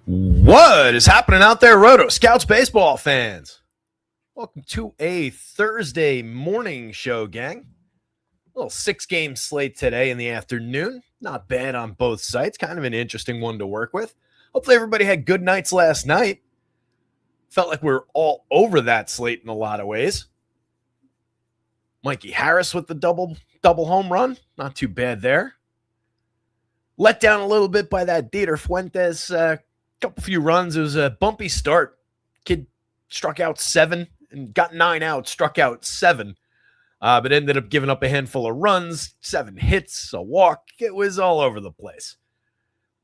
What is happening out there, Rotoscouts baseball fans? Welcome to a Thursday morning show, gang. A little 6-game slate today in the afternoon. Not bad on both sites. Kind of an interesting one to work with. Hopefully everybody had good nights last night. Felt like we were all over that slate in a lot of ways. Mikey Harris with the double home run. Not too bad there. Let down a little bit by that Dieter Fuentes couple few runs. It was a bumpy start. Kid struck out 7 and got 9 outs, struck out 7, but ended up giving up a handful of runs, 7 hits, a walk. It was all over the place.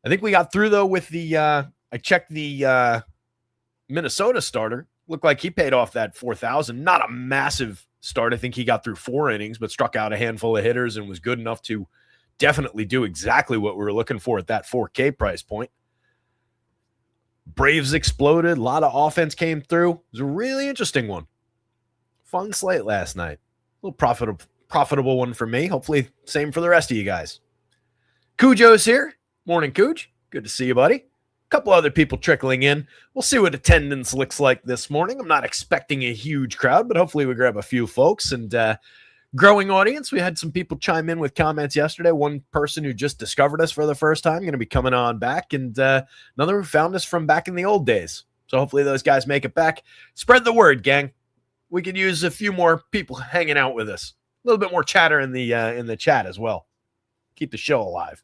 I think we got through, though, with the I checked the Minnesota starter. Looked like he paid off that 4,000. Not a massive start. I think he got through 4 innings, but struck out a handful of hitters and was good enough to definitely do exactly what we were looking for at that 4K price point. Braves exploded. A lot of offense came through. It was a really interesting one. Fun slate last night. A little profitable one for me. Hopefully, same for the rest of you guys. Cujo's here. Morning, Cuj. Good to see you, buddy. A couple other people trickling in. We'll see what attendance looks like this morning. I'm not expecting a huge crowd, but hopefully we grab a few folks and growing audience. We had some people chime in with comments yesterday. One person who just discovered us for the first time, going to be coming on back, and another who found us from back in the old days. So hopefully those guys make it back. Spread the word, gang. We could use a few more people hanging out with us. A little bit more chatter in the chat as well. Keep the show alive.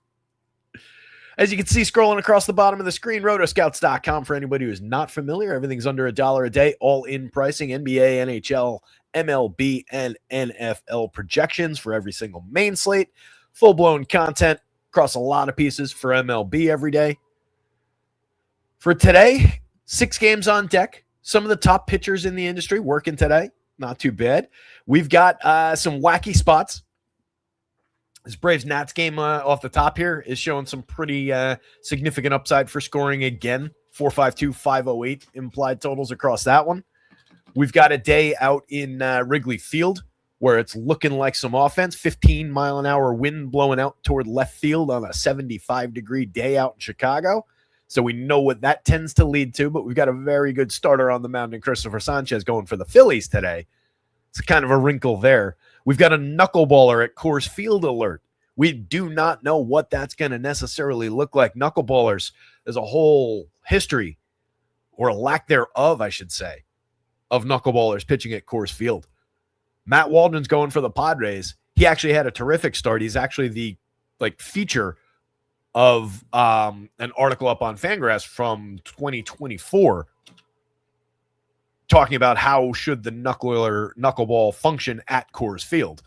As you can see scrolling across the bottom of the screen, rotoscouts.com for anybody who is not familiar. Everything's under $1 a day, all in pricing, NBA, NHL, MLB, and NFL projections for every single main slate. Full-blown content across a lot of pieces for MLB every day. For today, 6 games on deck. Some of the top pitchers in the industry working today. Not too bad. We've got some wacky spots. This Braves-Nats game off the top here is showing some pretty significant upside for scoring again. 452, 508 implied totals across that one. We've got a day out in Wrigley Field where it's looking like some offense. 15-mile-an-hour wind blowing out toward left field on a 75-degree day out in Chicago. So we know what that tends to lead to, but we've got a very good starter on the mound in Christopher Sanchez going for the Phillies today. It's kind of a wrinkle there. We've got a knuckleballer at Coors Field alert. We do not know what that's going to necessarily look like. Knuckleballers, there's a whole history, or a lack thereof, I should say, of knuckleballers pitching at Coors Field. Matt Waldron's going for the Padres. He actually had a terrific start. He's actually the feature of an article up on Fangraphs from 2024 talking about how should the knuckleball function at Coors Field.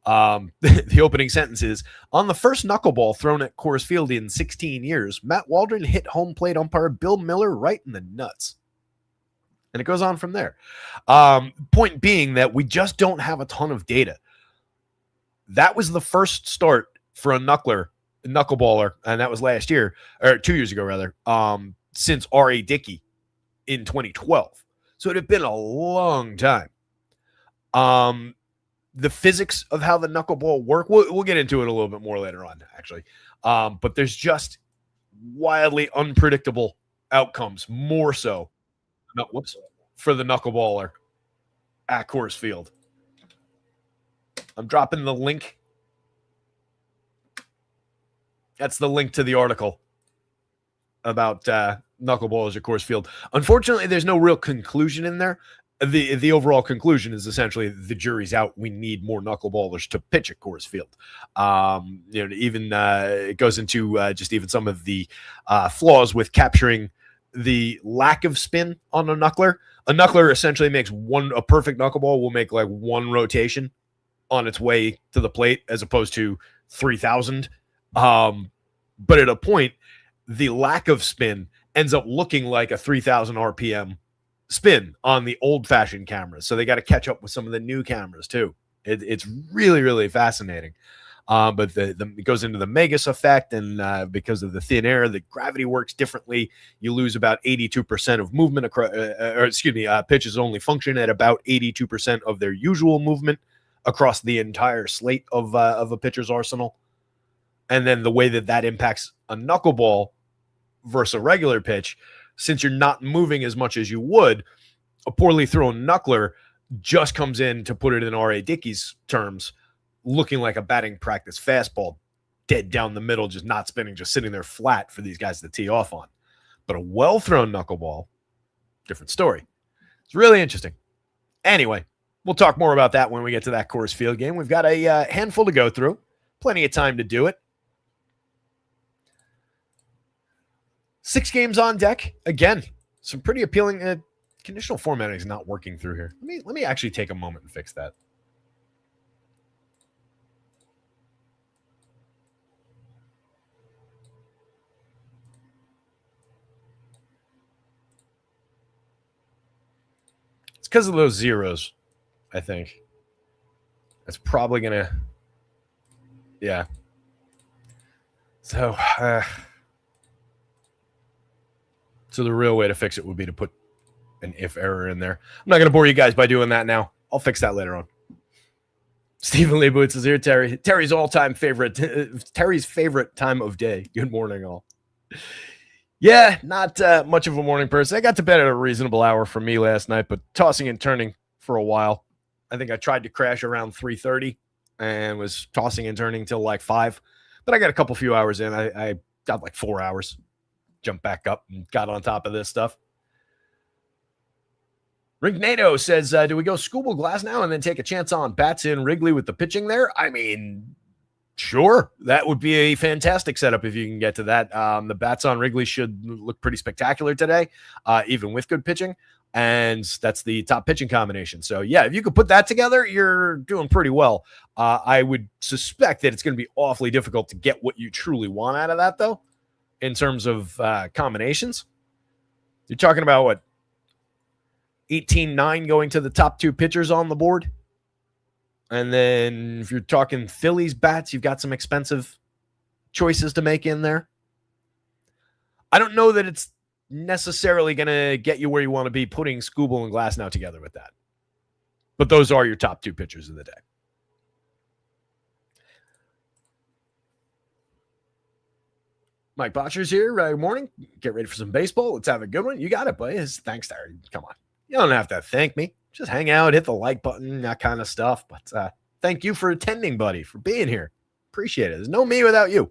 The opening sentence is, on the first knuckleball thrown at Coors Field in 16 years, Matt Waldron hit home plate umpire Bill Miller right in the nuts. And it goes on from there. Point being that we just don't have a ton of data. That was the first start for a knuckleballer, and that was last year, or 2 years ago, rather, since R.A. Dickey in 2012. So it had been a long time. The physics of how the knuckleball work, we'll get into it a little bit more later on, actually. But there's just wildly unpredictable outcomes, more so for the knuckleballer at Coors Field. I'm dropping the link. That's the link to the article about knuckleballers at Coors Field. Unfortunately, there's no real conclusion in there. The overall conclusion is essentially the jury's out. We need more knuckleballers to pitch at Coors Field. It goes into just even some of the flaws with capturing the lack of spin on a knuckler. A knuckler essentially makes a perfect knuckleball will make like one rotation on its way to the plate as opposed to 3,000. But at a point, the lack of spin ends up looking like a 3,000 RPM spin on the old-fashioned cameras. So they got to catch up with some of the new cameras too. It's really, really fascinating. But it goes into the Megas effect, and because of the thin air, the gravity works differently. You lose about 82% of movement, pitches only function at about 82% of their usual movement across the entire slate of a pitcher's arsenal. And then the way that impacts a knuckleball versus a regular pitch, since you're not moving as much as you would, a poorly thrown knuckler just comes in, to put it in R.A. Dickey's terms, looking like a batting practice fastball, dead down the middle, just not spinning, just sitting there flat for these guys to tee off on. But a well-thrown knuckleball, different story. It's really interesting. Anyway, we'll talk more about that when we get to that Coors Field game. We've got a handful to go through. Plenty of time to do it. 6 games on deck. Again, some pretty appealing. Conditional formatting is not working through here. Let me actually take a moment and fix that. It's because of those zeros, I think. That's probably going to... Yeah. So the real way to fix it would be to put an if error in there. I'm not going to bore you guys by doing that now. I'll fix that later on. Stephen Leibowitz is here. Terry's all-time favorite. Terry's favorite time of day. Good morning, all. Yeah, not much of a morning person. I got to bed at a reasonable hour for me last night, but tossing and turning for a while. I think I tried to crash around 3:30 and was tossing and turning till like 5. But I got a few hours in. I got like 4 hours. Jumped back up and got on top of this stuff. Rignado says, do we go Scooble Glass now and then take a chance on bats in Wrigley with the pitching there? I mean, sure. That would be a fantastic setup if you can get to that. The bats on Wrigley should look pretty spectacular today, even with good pitching. And that's the top pitching combination. So, yeah, if you could put that together, you're doing pretty well. I would suspect that it's going to be awfully difficult to get what you truly want out of that, though, in terms of combinations. You're talking about, what, 18-9 going to the top 2 pitchers on the board? And then if you're talking Phillies bats, you've got some expensive choices to make in there. I don't know that it's necessarily going to get you where you want to be putting Scooble and Glass now together with that. But those are your top 2 pitchers of the day. Mike Botcher's here. Good morning. Get ready for some baseball. Let's have a good one. You got it, buddy. Thanks, Terry. Come on. You don't have to thank me. Just hang out, hit the like button, that kind of stuff. But thank you for attending, buddy, for being here. Appreciate it. There's no me without you.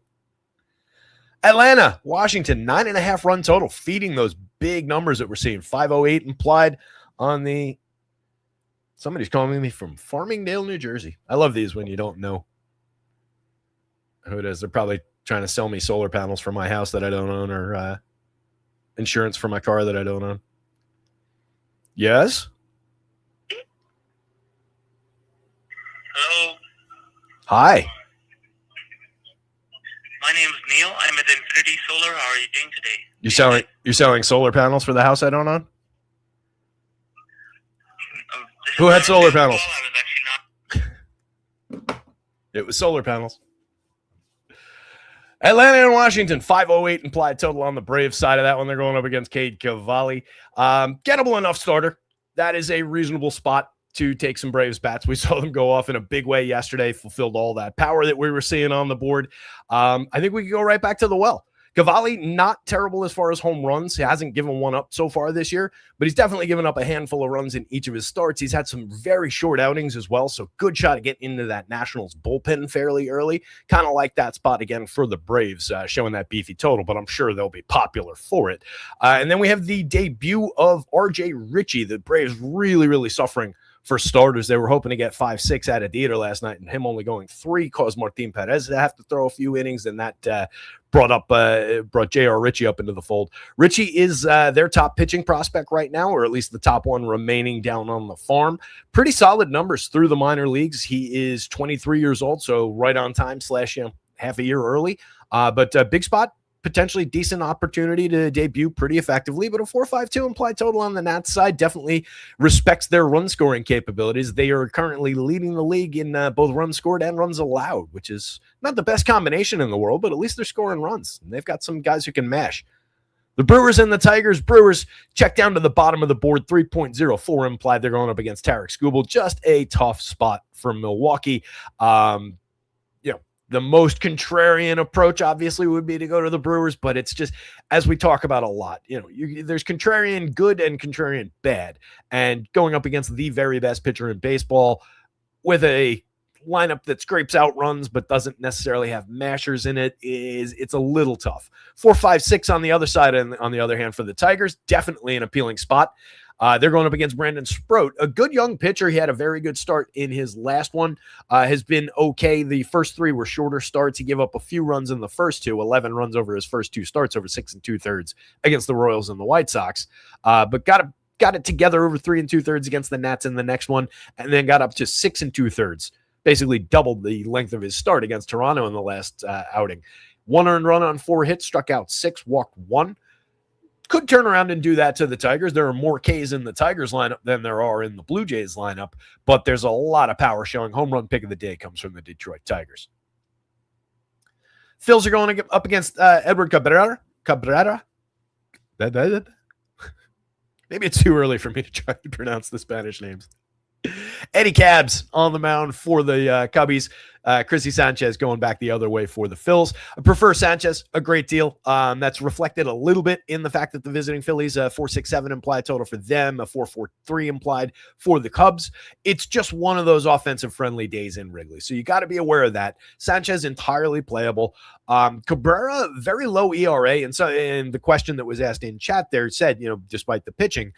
Atlanta, Washington, 9.5 run total, feeding those big numbers that we're seeing. 508 implied on the... Somebody's calling me from Farmingdale, New Jersey. I love these when you don't know who it is. They're probably trying to sell me solar panels for my house that I don't own, or insurance for my car that I don't own. Yes? Hello. Hi. My name is Neil. I'm at Infinity Solar. How are you doing today? You're selling solar panels for the house I don't own? This Who is had solar panels? I was actually not. It was solar panels. Atlanta and Washington, 508 implied total on the Braves side of that one. They're going up against Cade Cavalli. Gettable enough starter. That is a reasonable spot to take some Braves bats. We saw them go off in a big way yesterday, fulfilled all that power that we were seeing on the board. I think we could go right back to the well. Cavalli, not terrible as far as home runs. He hasn't given one up so far this year, but he's definitely given up a handful of runs in each of his starts. He's had some very short outings as well, so good shot to get into that Nationals bullpen fairly early. Kind of like that spot again for the Braves, showing that beefy total, but I'm sure they'll be popular for it. And then we have the debut of R.J. Ritchie. The Braves really, really suffering for starters. They were hoping to get 5-6 out of Dieter last night, and him only going 3 caused Martin Perez to have to throw a few innings, and that brought J.R. Ritchie up into the fold. Ritchie is their top pitching prospect right now, or at least the top one remaining down on the farm. Pretty solid numbers through the minor leagues. He is 23 years old, so right on time / half a year early. But big spot, potentially decent opportunity to debut pretty effectively, but a 4.52 implied total on the Nats side definitely respects their run scoring capabilities. They are currently leading the league in both runs scored and runs allowed, which is not the best combination in the world, but at least they're scoring runs. And they've got some guys who can mash. The Brewers and the Tigers. Brewers check down to the bottom of the board, 3.04 implied. They're going up against Tarek Skubal. Just a tough spot for Milwaukee. The most contrarian approach, obviously, would be to go to the Brewers, but it's just, as we talk about a lot, there's contrarian good and contrarian bad. And going up against the very best pitcher in baseball with a lineup that scrapes out runs but doesn't necessarily have mashers in it's a little tough. 4-5-6 on the other side, and on the other hand, for the Tigers, definitely an appealing spot. They're going up against Brandon Sproat, a good young pitcher. He had a very good start in his last one, has been okay. The first 3 were shorter starts. He gave up a few runs in the first 2, 11 runs over his first 2 starts, over 6 2/3 against the Royals and the White Sox, but got it together over 3 2/3 against the Nats in the next one, and then got up to 6 2/3, basically doubled the length of his start against Toronto in the last outing. 1 earned run on 4 hits, struck out 6, walked 1. Could turn around and do that to the Tigers. There are more Ks in the Tigers lineup than there are in the Blue Jays lineup, but there's a lot of power showing. Home run pick of the day comes from the Detroit Tigers. Phils are going up against Edward Cabrera. Maybe it's too early for me to try to pronounce the Spanish names. Eddie Cabs on the mound for the Cubbies. Chrissy Sanchez going back the other way for the Phils. I prefer Sanchez a great deal. That's reflected a little bit in the fact that the visiting Phillies, 4.67 implied total for them, a 4.43 implied for the Cubs. It's just one of those offensive friendly days in Wrigley, so you got to be aware of that. Sanchez entirely playable. Cabrera, very low ERA, and the question that was asked in chat there said, despite the pitching,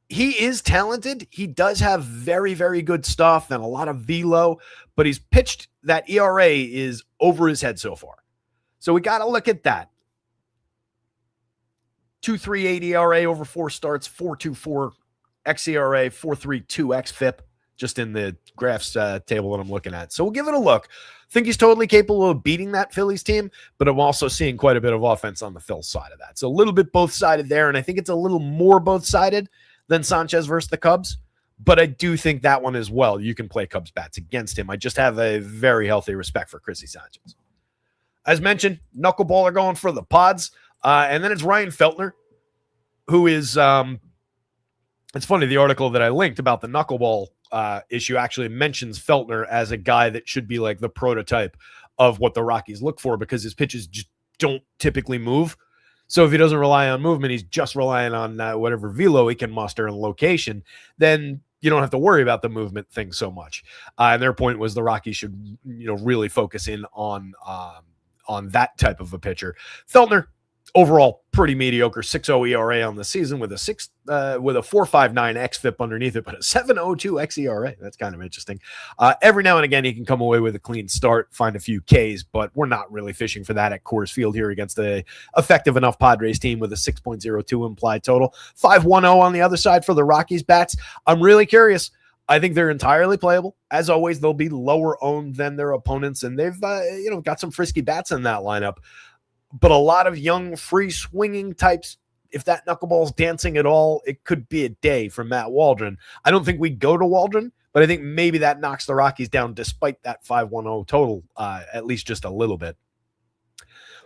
he is talented. He does have very, very good stuff and a lot of velo, but he's pitched that ERA is over his head so far. So we got to look at that. 2.38 ERA over 4 starts, 4.24 xERA, 4.32 xFIP, just in the graphs table that I'm looking at. So we'll give it a look. Think he's totally capable of beating that Phillies team, but I'm also seeing quite a bit of offense on the Phil's side of that. So a little bit both-sided there, and I think it's a little more both-sided than Sanchez versus the Cubs, but I do think that one as well. You can play Cubs bats against him. I just have a very healthy respect for Chrissy Sanchez. As mentioned, knuckleballer going for the Pods, and then it's Ryan Feltner, who is, it's funny, the article that I linked about the knuckleball issue actually mentions Feltner as a guy that should be like the prototype of what the Rockies look for, because his pitches just don't typically move. So if he doesn't rely on movement, he's just relying on whatever velo he can muster in location, then you don't have to worry about the movement thing so much. And their point was the Rockies should, really focus in on that type of a pitcher. Feltner, overall, pretty mediocre. 6.0 ERA on the season with a 4.59 xFIP underneath it, but a 7.02 xERA. That's kind of interesting. Every now and again, he can come away with a clean start, find a few Ks, but we're not really fishing for that at Coors Field here against a effective enough Padres team with a 6.02 implied total. 5.10 on the other side for the Rockies bats. I'm really curious. I think they're entirely playable. As always, they'll be lower owned than their opponents, and they've got some frisky bats in that lineup. But a lot of young, free swinging types, if that knuckleball's dancing at all, it could be a day for Matt Waldron. I don't think we go to Waldron, but I think maybe that knocks the Rockies down despite that 5.10 total, at least just a little bit.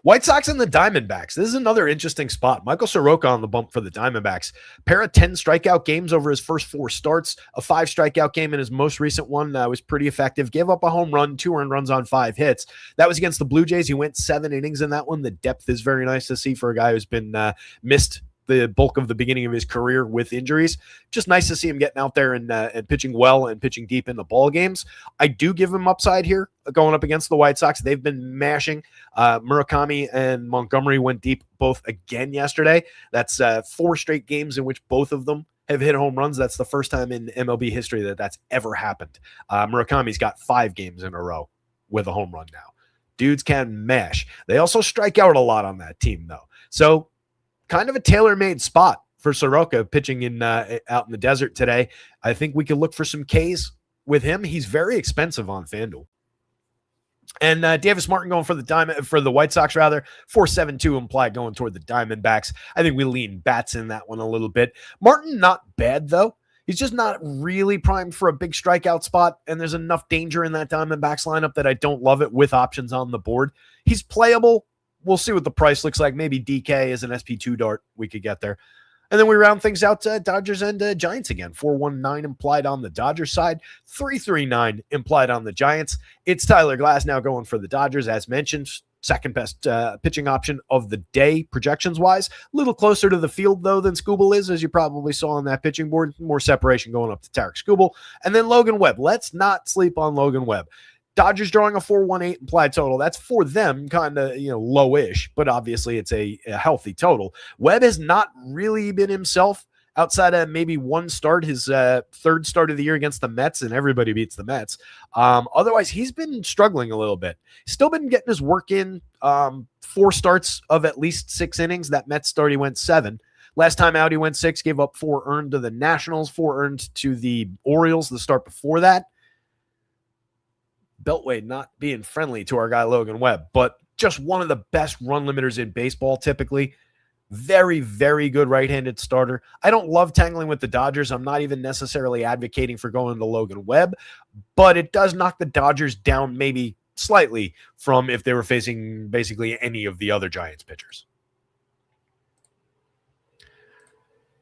White Sox and the Diamondbacks. This is another interesting spot. Michael Soroka on the bump for the Diamondbacks. Pair of 10 strikeout games over his first 4 starts. A 5 strikeout game in his most recent one was pretty effective. Gave up a home run, 2 earned runs on 5 hits. That was against the Blue Jays. He went 7 innings in that one. The depth is very nice to see for a guy who's been missed the bulk of the beginning of his career with injuries. Just nice to see him getting out there and pitching well and pitching deep in the ball games. I do give him upside here going up against the White Sox. They've been mashing. Murakami and Montgomery went deep both again yesterday. That's 4 straight games in which both of them have hit home runs. That's the first time in MLB history that's ever happened. Murakami's got 5 games in a row with a home run now. Dudes can mash. They also strike out a lot on that team, though. So kind of a tailor-made spot for Soroka pitching in out in the desert today. I think we could look for some Ks with him. He's very expensive on FanDuel. And Davis Martin going for the White Sox, 4.72 implied going toward the Diamondbacks. I think we lean bats in that one a little bit. Martin, not bad, though. He's just not really primed for a big strikeout spot, and there's enough danger in that Diamondbacks lineup that I don't love it with options on the board. He's playable. We'll see what the price looks like. Maybe DK is an SP2 dart. We could get there. And then we round things out to Dodgers and Giants again. 419 implied on the Dodgers side, 339 implied on the Giants. It's Tyler Glass now going for the Dodgers, as mentioned. Second best pitching option of the day, projections-wise. A little closer to the field, though, than Skubal is, as you probably saw on that pitching board. More separation going up to Tarek Skubal. And then Logan Webb. Let's not sleep on Logan Webb. Dodgers drawing a 418 implied total. That's for them kind of, low-ish, but obviously it's a healthy total. Webb has not really been himself outside of maybe one start, his third start of the year against the Mets, and everybody beats the Mets. Otherwise, he's been struggling a little bit. Still been getting his work in. 4 starts of at least 6 innings. That Mets start, he went 7. Last time out, he went 6, gave up 4 earned to the Nationals, 4 earned to the Orioles the start before that. Beltway not being friendly to our guy Logan Webb, but just one of the best run limiters in baseball typically. Very, very good right-handed starter. I don't love tangling with the Dodgers. I'm not even necessarily advocating for going to Logan Webb, but it does knock the Dodgers down maybe slightly from if they were facing basically any of the other Giants pitchers.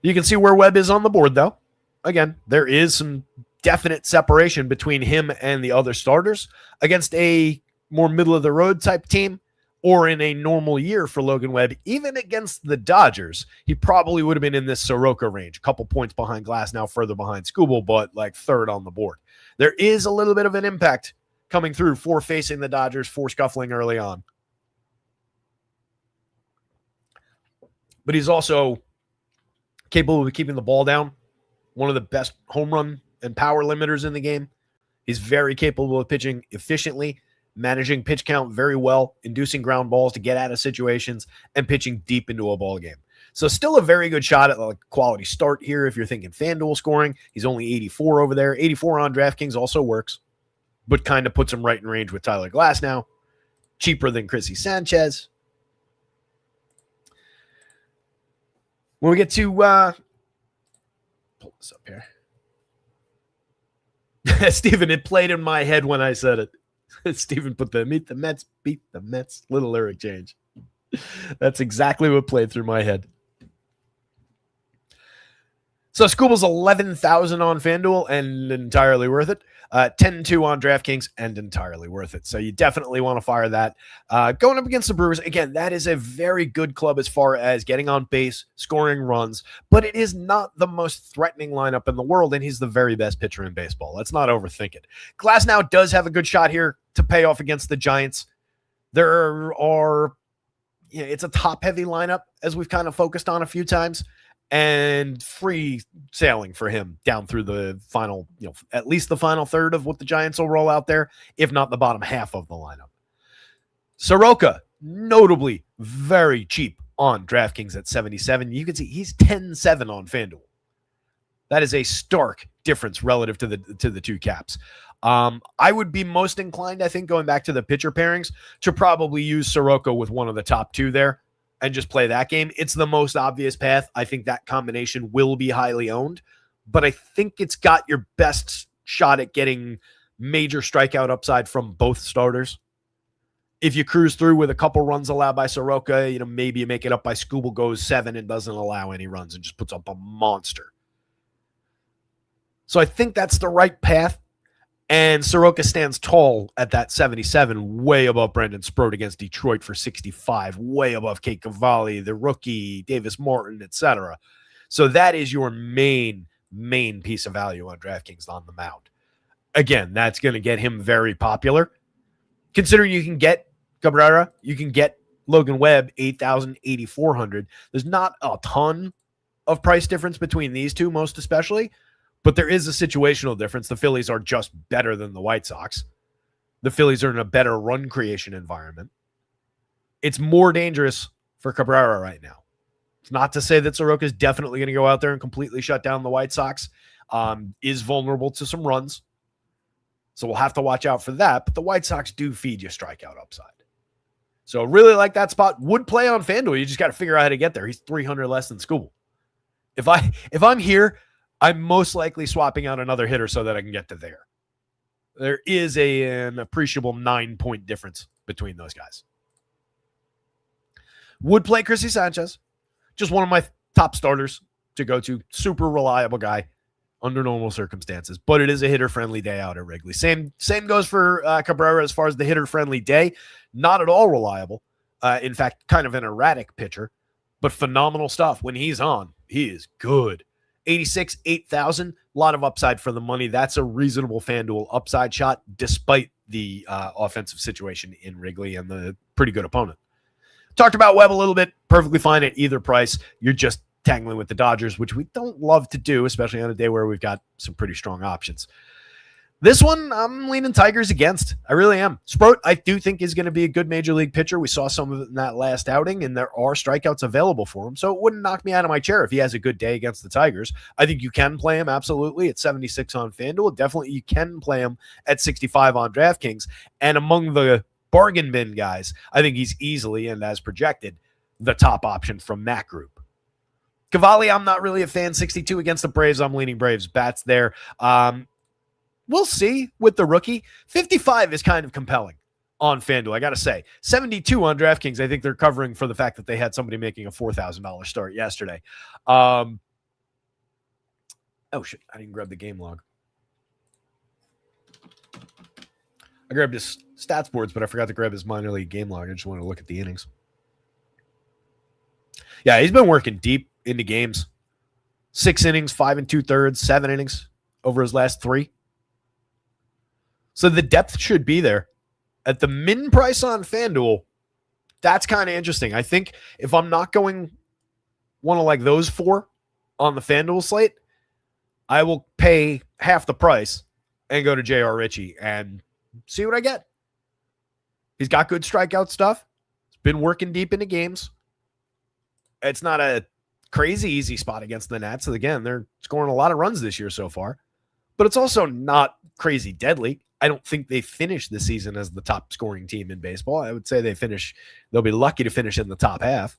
You can see where Webb is on the board, though. Again, there is some definite separation between him and the other starters against a more middle-of-the-road type team. Or in a normal year for Logan Webb, even against the Dodgers, he probably would have been in this Soroka range. A couple points behind Glass, now further behind Skubal, but like third on the board. There is a little bit of an impact coming through for facing the Dodgers, for scuffling early on. But he's also capable of keeping the ball down. One of the best home run and power limiters in the game. He's very capable of pitching efficiently, managing pitch count very well, inducing ground balls to get out of situations, and pitching deep into a ball game. So still a very good shot at a quality start here if you're thinking FanDuel scoring. He's only 84 over there. 84 on DraftKings also works, but kind of puts him right in range with Tyler Glass now. Cheaper than Chrissy Sanchez. When we get to pull this up here. Steven, it played in my head when I said it. Steven put the meet the Mets, beat the Mets, little lyric change. That's exactly what played through my head. So Skubal's 11,000 on FanDuel and entirely worth it. 10-2 on DraftKings and entirely worth it. So you definitely want to fire that. Going up against the Brewers, again, that is a very good club as far as getting on base, scoring runs, but it is not the most threatening lineup in the world, and he's the very best pitcher in baseball. Let's not overthink it. Glass now does have a good shot here to pay off against the Giants. There are, it's a top-heavy lineup, as we've kind of focused on a few times, and free sailing for him down through the final, at least the final third of what the Giants will roll out there, if not the bottom half of the lineup. Soroka, notably very cheap on DraftKings at 77. You can see he's 10-7 on FanDuel. That is a stark difference relative to the two caps. I would be most inclined, I think, going back to the pitcher pairings, to probably use Soroka with one of the top 2 there and just play that game. It's the most obvious path. I think that combination will be highly owned, but I think it's got your best shot at getting major strikeout upside from both starters. If you cruise through with a couple runs allowed by Soroka, maybe you make it up by Skubal goes 7 and doesn't allow any runs and just puts up a monster. So I think that's the right path. And Soroka stands tall at that 77, way above Brendan Sproat against Detroit for 65, way above Kate Cavalli, the rookie, Davis Martin, etc. So that is your main piece of value on DraftKings on the mound. Again, that's going to get him very popular. Considering you can get Cabrera, you can get Logan Webb, 8,000, 8,400. There's not a ton of price difference between these two, most especially. But there is a situational difference. The Phillies are just better than the White Sox. The Phillies are in a better run creation environment. It's more dangerous for Cabrera right now. It's not to say that Soroka is definitely going to go out there and completely shut down the White Sox. Is vulnerable to some runs. So we'll have to watch out for that. But the White Sox do feed you strikeout upside. So really like that spot. Would play on FanDuel. You just got to figure out how to get there. He's 300 less than Skubal. If I'm here, I'm most likely swapping out another hitter so that I can get to there. There is an appreciable 9-point difference between those guys. Would play Chrissy Sanchez. Just one of my top starters to go to. Super reliable guy under normal circumstances, but it is a hitter-friendly day out at Wrigley. Same goes for Cabrera as far as the hitter-friendly day. Not at all reliable. In fact, kind of an erratic pitcher, but phenomenal stuff. When he's on, he is good. 86, 8,000, a lot of upside for the money. That's a reasonable FanDuel upside shot, despite the offensive situation in Wrigley and the pretty good opponent. Talked about Webb a little bit. Perfectly fine at either price. You're just tangling with the Dodgers, which we don't love to do, especially on a day where we've got some pretty strong options. This one, I'm leaning Tigers against. I really am. Sproat, I do think, is going to be a good major league pitcher. We saw some of it in that last outing, and there are strikeouts available for him, so it wouldn't knock me out of my chair if he has a good day against the Tigers. I think you can play him, absolutely, at 76 on FanDuel. Definitely you can play him at 65 on DraftKings. And among the bargain bin guys, I think he's easily, and as projected, the top option from that group. Cavalli, I'm not really a fan. 62 against the Braves. I'm leaning Braves. Bats there. We'll see with the rookie. 55 is kind of compelling on FanDuel, I got to say. 72 on DraftKings. I think they're covering for the fact that they had somebody making a $4,000 start yesterday. Oh, shit. I didn't grab the game log. I grabbed his stats boards, but I forgot to grab his minor league game log. I just want to look at the innings. Yeah, he's been working deep into games. 6 innings, 5 2/3, 7 innings over his last 3. So the depth should be there. At the min price on FanDuel, that's kind of interesting. I think if I'm not going one of like those 4 on the FanDuel slate, I will pay half the price and go to J.R. Ritchie and see what I get. He's got good strikeout stuff. He's been working deep into games. It's not a crazy easy spot against the Nats. Again, they're scoring a lot of runs this year so far, but it's also not crazy deadly. I don't think they finish the season as the top scoring team in baseball. I would say they'll be lucky to finish in the top half.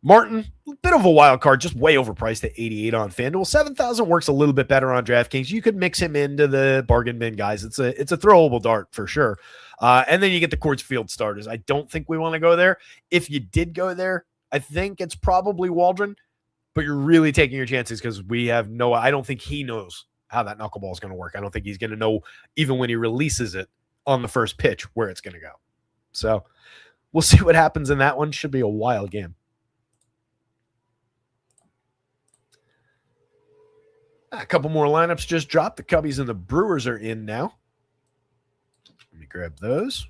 Martin, a bit of a wild card, just way overpriced at 88 on FanDuel. 7,000 works a little bit better on DraftKings. You could mix him into the bargain bin guys. It's a throwable dart for sure. And then you get the Coors Field starters. I don't think we want to go there. If you did go there, I think it's probably Waldron, but you're really taking your chances because I don't think he knows how that knuckleball is going to work. I don't think he's going to know, even when he releases it on the first pitch, where it's going to go. So we'll see what happens in that one. Should be a wild game. A couple more lineups just dropped. The Cubbies and the Brewers are in now. Let me grab those.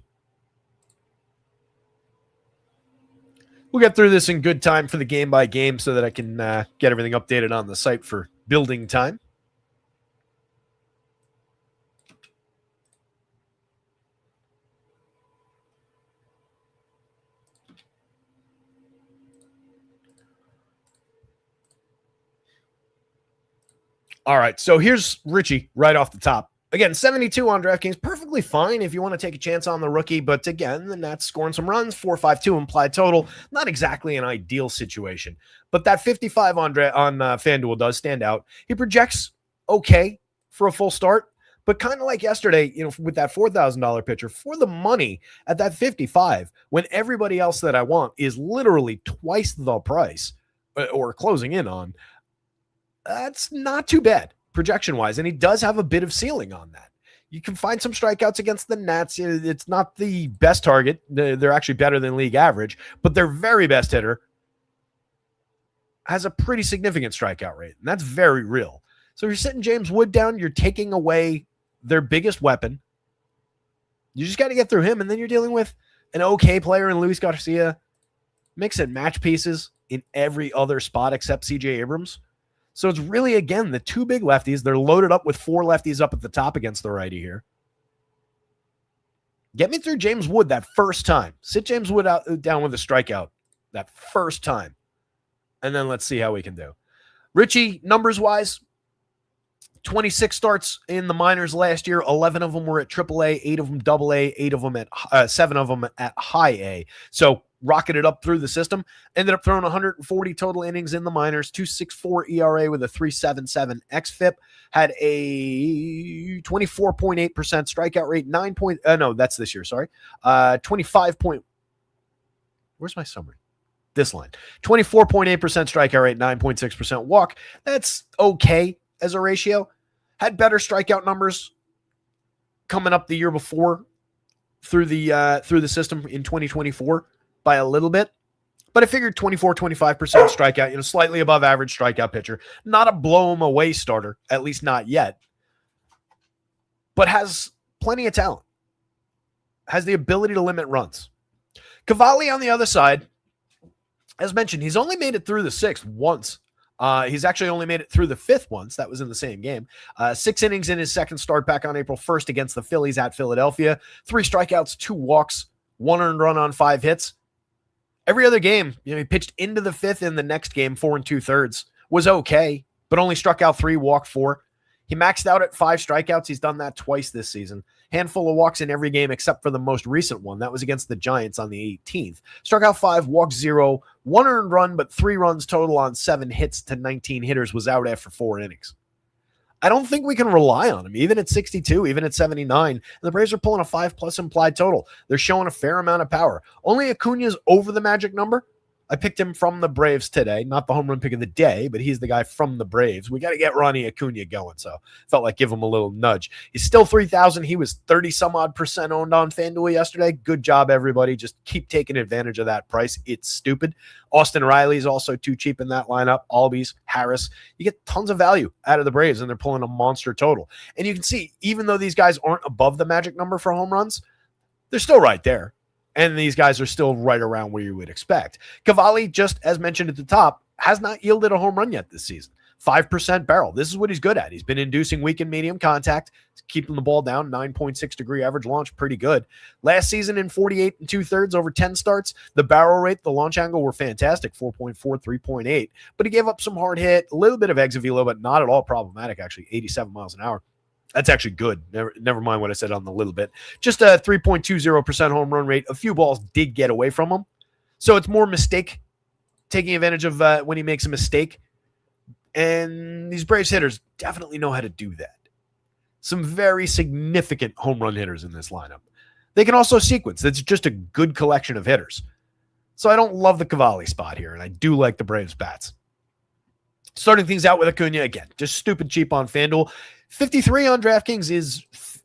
We'll get through this in good time for the game by game so that I can get everything updated on the site for building time. All right, so here's Richie right off the top. Again, 72 on DraftKings, perfectly fine if you want to take a chance on the rookie. But again, the Nats scoring some runs, 4.52 implied total. Not exactly an ideal situation. But that 55 on FanDuel does stand out. He projects okay for a full start. But kind of like yesterday, with that $4,000 pitcher, for the money at that 55, when everybody else that I want is literally twice the price or closing in on, that's not too bad projection-wise, and he does have a bit of ceiling on that. You can find some strikeouts against the Nats. It's not the best target. They're actually better than league average, but their very best hitter has a pretty significant strikeout rate, and that's very real. So if you're sitting James Wood down, you're taking away their biggest weapon. You just got to get through him, and then you're dealing with an okay player in Luis Garcia. Mix and match pieces in every other spot except C.J. Abrams. So it's really, again, the 2 big lefties. They're loaded up with 4 lefties up at the top against the righty here. Get me through James Wood that first time. Sit James Wood down with a strikeout that first time. And then let's see how we can do. Richie, numbers-wise, 26 starts in the minors last year. 11 of them were at AAA, 8 of them AA, 7 of them at high A. So rocketed up through the system. Ended up throwing 140 total innings in the minors, 2.64 ERA with a 3.77 xFIP. Had a 24.8% strikeout rate, no, that's this year, sorry. 25 point. Where's my summary? this line. 24.8% strikeout rate, 9.6% walk. That's okay as a ratio. Had better strikeout numbers coming up the year before through the system in 2024 by a little bit. But I figured 25% strikeout, slightly above average strikeout pitcher. Not a blow him away starter, at least not yet. But has plenty of talent. Has the ability to limit runs. Cavalli on the other side, as mentioned, he's only made it through the sixth once. He's actually only made it through the fifth once. That was in the same game. 6 innings in his second start back on April 1st against the Phillies at Philadelphia. 3 strikeouts, 2 walks, 1 earned run on 5 hits. Every other game, he pitched into the fifth in the next game, 4 2/3. Was okay, but only struck out 3, walked 4. He maxed out at 5 strikeouts. He's done that twice this season. Handful of walks in every game except for the most recent one. That was against the Giants on the 18th. Struck out 5, walked 0, 1 earned run, but 3 runs total on 7 hits to 19 hitters. Was out after 4 innings. I don't think we can rely on him, even at 62, even at 79. And the Braves are pulling a 5+ implied total. They're showing a fair amount of power. Only Acuna's over the magic number. I picked him from the Braves today, not the home run pick of the day, but he's the guy from the Braves. We got to get Ronnie Acuna going, so felt like give him a little nudge. He's still 3,000. He was 30-some-odd% owned on FanDuel yesterday. Good job, everybody. Just keep taking advantage of that price. It's stupid. Austin Riley's also too cheap in that lineup. Albies, Harris. You get tons of value out of the Braves, and they're pulling a monster total. And you can see, even though these guys aren't above the magic number for home runs, they're still right there. And these guys are still right around where you would expect. Cavalli, just as mentioned at the top, has not yielded a home run yet this season. 5% barrel. This is what he's good at. He's been inducing weak and medium contact, keeping the ball down, 9.6 degree average launch, pretty good. Last season in 48 2/3 over 10 starts, the barrel rate, the launch angle were fantastic, 4.4, 3.8. But he gave up some hard hit, a little bit of exit velo, but not at all problematic, actually, 87 miles an hour. That's actually good. Never mind what I said on the little bit. Just a 3.20% home run rate. A few balls did get away from him. So it's more mistake, taking advantage of when he makes a mistake. And these Braves hitters definitely know how to do that. Some very significant home run hitters in this lineup. They can also sequence. It's just a good collection of hitters. So I don't love the Cavalli spot here, and I do like the Braves bats. Starting things out with Acuna, again, just stupid cheap on FanDuel. 53 on DraftKings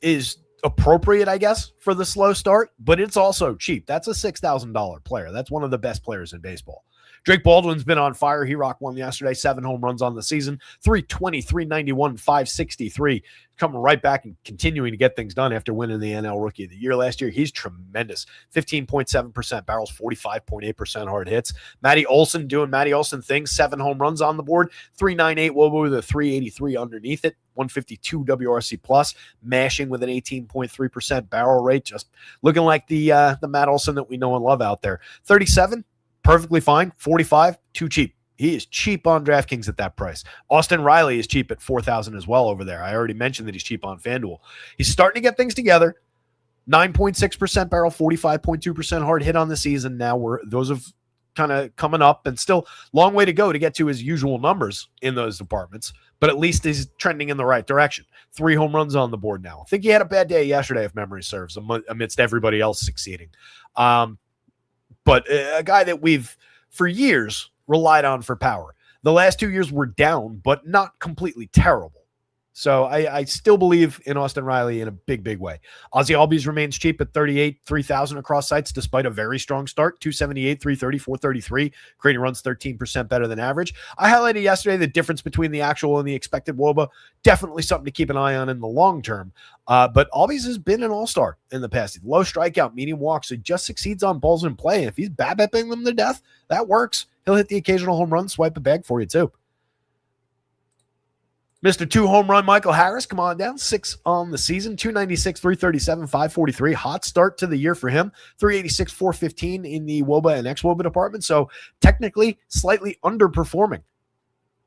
is appropriate, I guess, for the slow start, but it's also cheap. That's a $6,000 player. That's one of the best players in baseball. Drake Baldwin's been on fire. He rocked one yesterday, 7 home runs on the season, 320, 391, 563. Coming right back and continuing to get things done after winning the NL Rookie of the Year last year. He's tremendous. 15.7% barrels, 45.8% hard hits. Matty Olson doing Matty Olson things, 7 home runs on the board, 398 Wobo with a 383 underneath it, 152 WRC plus, mashing with an 18.3% barrel rate, just looking like the Matt Olson that we know and love out there. 37, perfectly fine. 45, too cheap. He is cheap on DraftKings at that price. Austin Riley is cheap at 4,000 as well over there. I already mentioned that he's cheap on FanDuel. He's starting to get things together. 9.6% barrel, 45.2% hard hit on the season. Now those have kind of coming up, and still long way to go to get to his usual numbers in those departments, but at least he's trending in the right direction. 3 home runs on the board now. I think he had a bad day yesterday, if memory serves, amidst everybody else succeeding. But a guy that we've, for years, relied on for power. The last 2 years were down, but not completely terrible. So I still believe in Austin Riley in a big, big way. Ozzie Albies remains cheap at 38, 3,000 across sites, despite a very strong start, 278, 330, 433, creating runs 13% better than average. I highlighted yesterday the difference between the actual and the expected WOBA. Definitely something to keep an eye on in the long term. But Albies has been an all-star in the past. Low strikeout, medium walks. He just succeeds on balls in play. If he's BABIPing them to death, that works. He'll hit the occasional home run, swipe a bag for you too. Mr. 2 home run Michael Harris, come on down. 6 on the season, 296, 337, 543. Hot start to the year for him. 386, 415 in the WOBA and ex-WOBA department. So technically slightly underperforming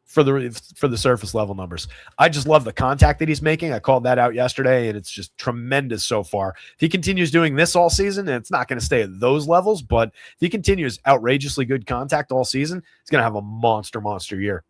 for the surface level numbers. I just love the contact that he's making. I called that out yesterday, and it's just tremendous so far. If he continues doing this all season, and it's not going to stay at those levels, but if he continues outrageously good contact all season, he's going to have a monster year.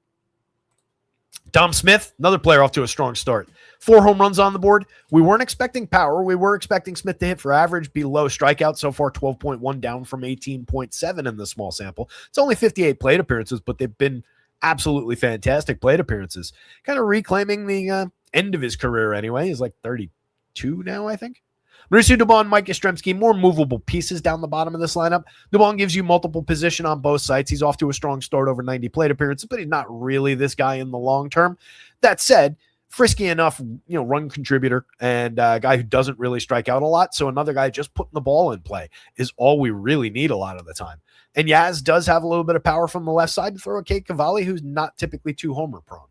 Dom Smith, another player off to a strong start. 4 home runs on the board. We weren't expecting power. We were expecting Smith to hit for average, be low strikeout. So far, 12.1 down from 18.7 in the small sample. It's only 58 plate appearances, but they've been absolutely fantastic plate appearances. Kind of reclaiming the end of his career anyway. He's like 32 now, I think. Mauricio Dubon, Mike Yastrzemski, more movable pieces down the bottom of this lineup. Dubon gives you multiple position on both sides. He's off to a strong start, over 90 plate appearances, but he's not really this guy in the long term. That said, frisky enough, run contributor and a guy who doesn't really strike out a lot. So another guy just putting the ball in play is all we really need a lot of the time. And Yaz does have a little bit of power from the left side to throw a Kate Cavalli, who's not typically too homer prone.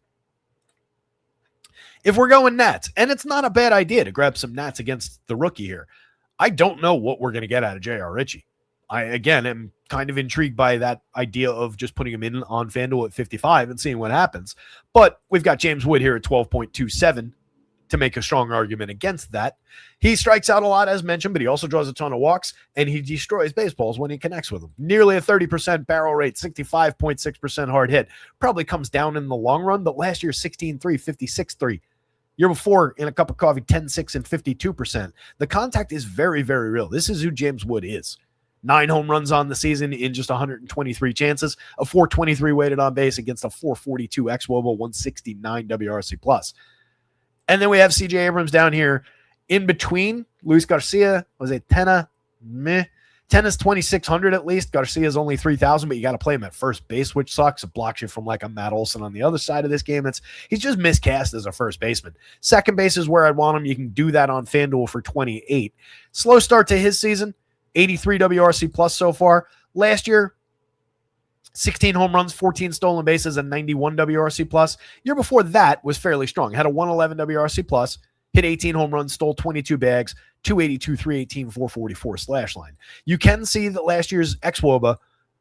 If we're going Nats, and it's not a bad idea to grab some Nats against the rookie here, I don't know what we're going to get out of J.R. Ritchie. I, again, am kind of intrigued by that idea of just putting him in on FanDuel at 55 and seeing what happens. But we've got James Wood here at 12.27 to make a strong argument against that. He strikes out a lot, as mentioned, but he also draws a ton of walks, and he destroys baseballs when he connects with them. Nearly a 30% barrel rate, 65.6% hard hit. Probably comes down in the long run, but last year, 16-3, 56-3. Year before, in a cup of coffee, 10-6 and 52%. The contact is very, very real. This is who James Wood is. 9 home runs on the season in just 123 chances, a 423 weighted on base against a 442 xWOBA, 169 WRC plus. And then we have CJ Abrams down here in between. Luis Garcia was a Tena, meh. Tena's 2,600 at least. Garcia's only 3,000, but you got to play him at first base, which sucks. It blocks you from like a Matt Olson on the other side of this game. He's just miscast as a first baseman. Second base is where I'd want him. You can do that on FanDuel for 28. Slow start to his season, 83 WRC plus so far. Last year, 16 home runs, 14 stolen bases, and 91 WRC plus. Year before that was fairly strong. Had a 111 WRC plus. Hit 18 home runs, stole 22 bags, 282, 318, 444 slash line. You can see that last year's xWOBA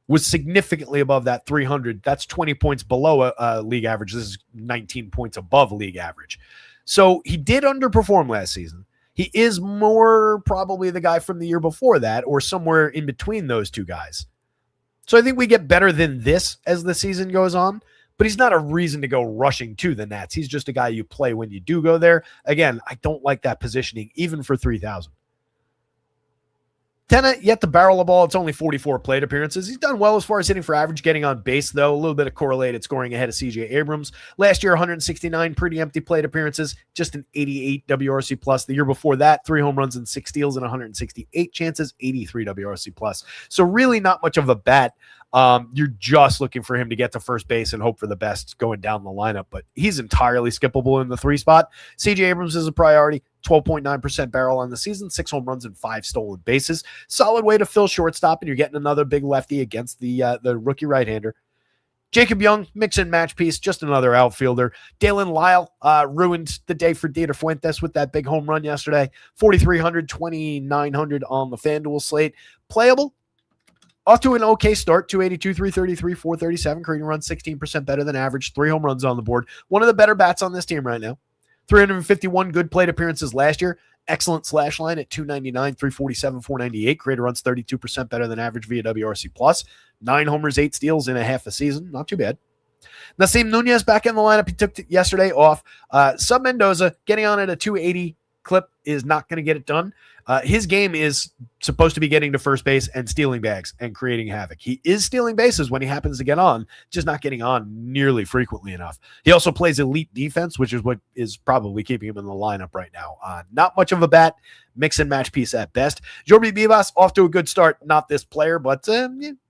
was significantly above that 300. That's 20 points below a league average. This is 19 points above league average. So he did underperform last season. He is more probably the guy from the year before that or somewhere in between those two guys. So I think we get better than this as the season goes on. But he's not a reason to go rushing to the Nats. He's just a guy you play when you do go there. Again, I don't like that positioning, even for 3,000. Tena, yet to barrel the ball. It's only 44 plate appearances. He's done well as far as hitting for average, getting on base, though. A little bit of correlated scoring ahead of CJ Abrams. Last year, 169 pretty empty plate appearances, just an 88 WRC plus. The year before that, 3 home runs and 6 steals and 168 chances, 83 WRC plus. So really not much of a bat. You're just looking for him to get to first base and hope for the best going down the lineup, but he's entirely skippable in the 3 spot. CJ Abrams is a priority. 12.9% barrel on the season, 6 home runs and 5 stolen bases. Solid way to fill shortstop, and you're getting another big lefty against the rookie right-hander. Jacob Young, mix and match piece, just another outfielder. Dalen Lyle ruined the day for Dieter Fuentes with that big home run yesterday. 4,300, 2,900 on the FanDuel slate. Playable. Off to an okay start, 282, 333, 437, creating runs 16% better than average, 3 home runs on the board. One of the better bats on this team right now. 351 good plate appearances last year. Excellent slash line at 299, 347, 498. Creator runs 32% better than average via WRC plus. 9 homers, 8 steals in a half a season. Not too bad. Nasim Nunez back in the lineup. He took yesterday off. Sub Mendoza getting on at a 280 clip is not going to get it done. His game is supposed to be getting to first base and stealing bags and creating havoc. He is stealing bases when he happens to get on, just not getting on nearly frequently enough. He also plays elite defense, which is what is probably keeping him in the lineup right now. Not much of a bat, mix and match piece at best. Jorby Vivas off to a good start. Not this player, but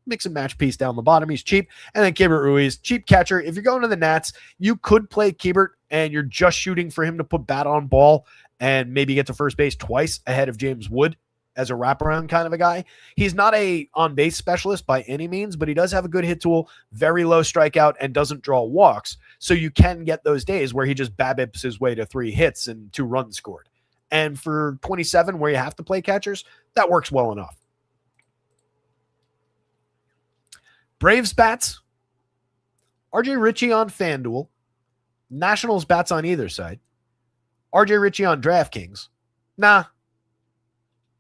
mix and match piece down the bottom. He's cheap. And then Keibert Ruiz, cheap catcher. If you're going to the Nats, you could play Keibert and you're just shooting for him to put bat on ball and maybe get to first base twice ahead of James Wood as a wraparound kind of a guy. He's not a on-base specialist by any means, but he does have a good hit tool, very low strikeout, and doesn't draw walks. So you can get those days where he just BABIPs his way to 3 hits and 2 runs scored. And for 27, where you have to play catchers, that works well enough. Braves bats, RJ Ritchie on FanDuel, Nationals bats on either side. RJ Ritchie on DraftKings. Nah.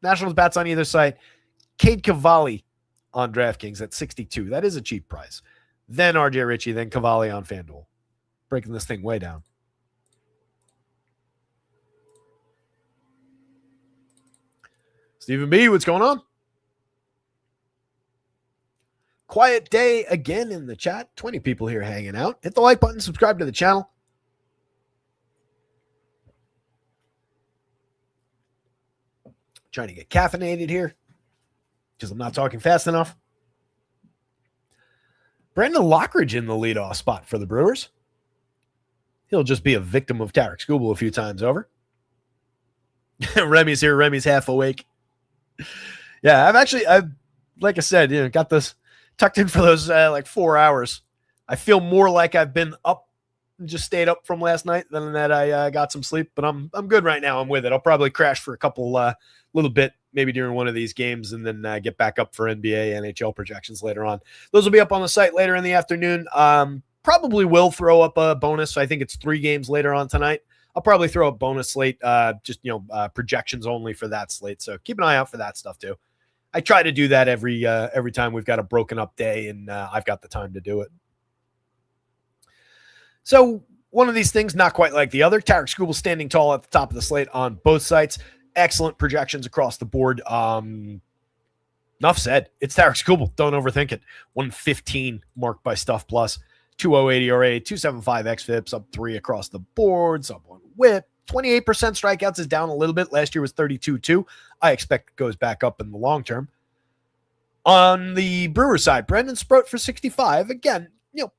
Nationals bats on either side. Cade Cavalli on DraftKings at 62. That is a cheap price. Then RJ Ritchie, then Cavalli on FanDuel. breaking this thing way down. Stephen B., what's going on? Quiet day again in the chat. 20 people here hanging out. Hit the like button, subscribe to the channel. Trying to get caffeinated here because I'm not talking fast enough. Brandon Lockridge in the leadoff spot for the Brewers. He'll just be a victim of Tarek Skubal a few times over. Remy's here. Remy's half awake. Yeah, I've like I said, got this tucked in for those like 4 hours. I feel more like I've been up and just stayed up from last night than that I got some sleep, but I'm good right now. I'm with it. I'll probably crash for a couple little bit maybe during one of these games and then get back up for NBA, NHL projections later on. Those will be up on the site later in the afternoon. Probably will throw up a bonus. So I think it's 3 games later on tonight. I'll probably throw a bonus slate, projections only for that slate. So keep an eye out for that stuff too. I try to do that every time we've got a broken up day and I've got the time to do it. So one of these things, not quite like the other. Tarek Skubal standing tall at the top of the slate on both sites. Excellent projections across the board. Enough said. It's Tarek Skubal. Don't overthink it. 115 marked by Stuff Plus. 208 ERA, 275 xFIPs, up 3 across the board, sub 1 whip. 28% strikeouts is down a little bit. Last year was 32-2. I expect it goes back up in the long term. On the Brewer side, Brendan Sproat for 65. Again,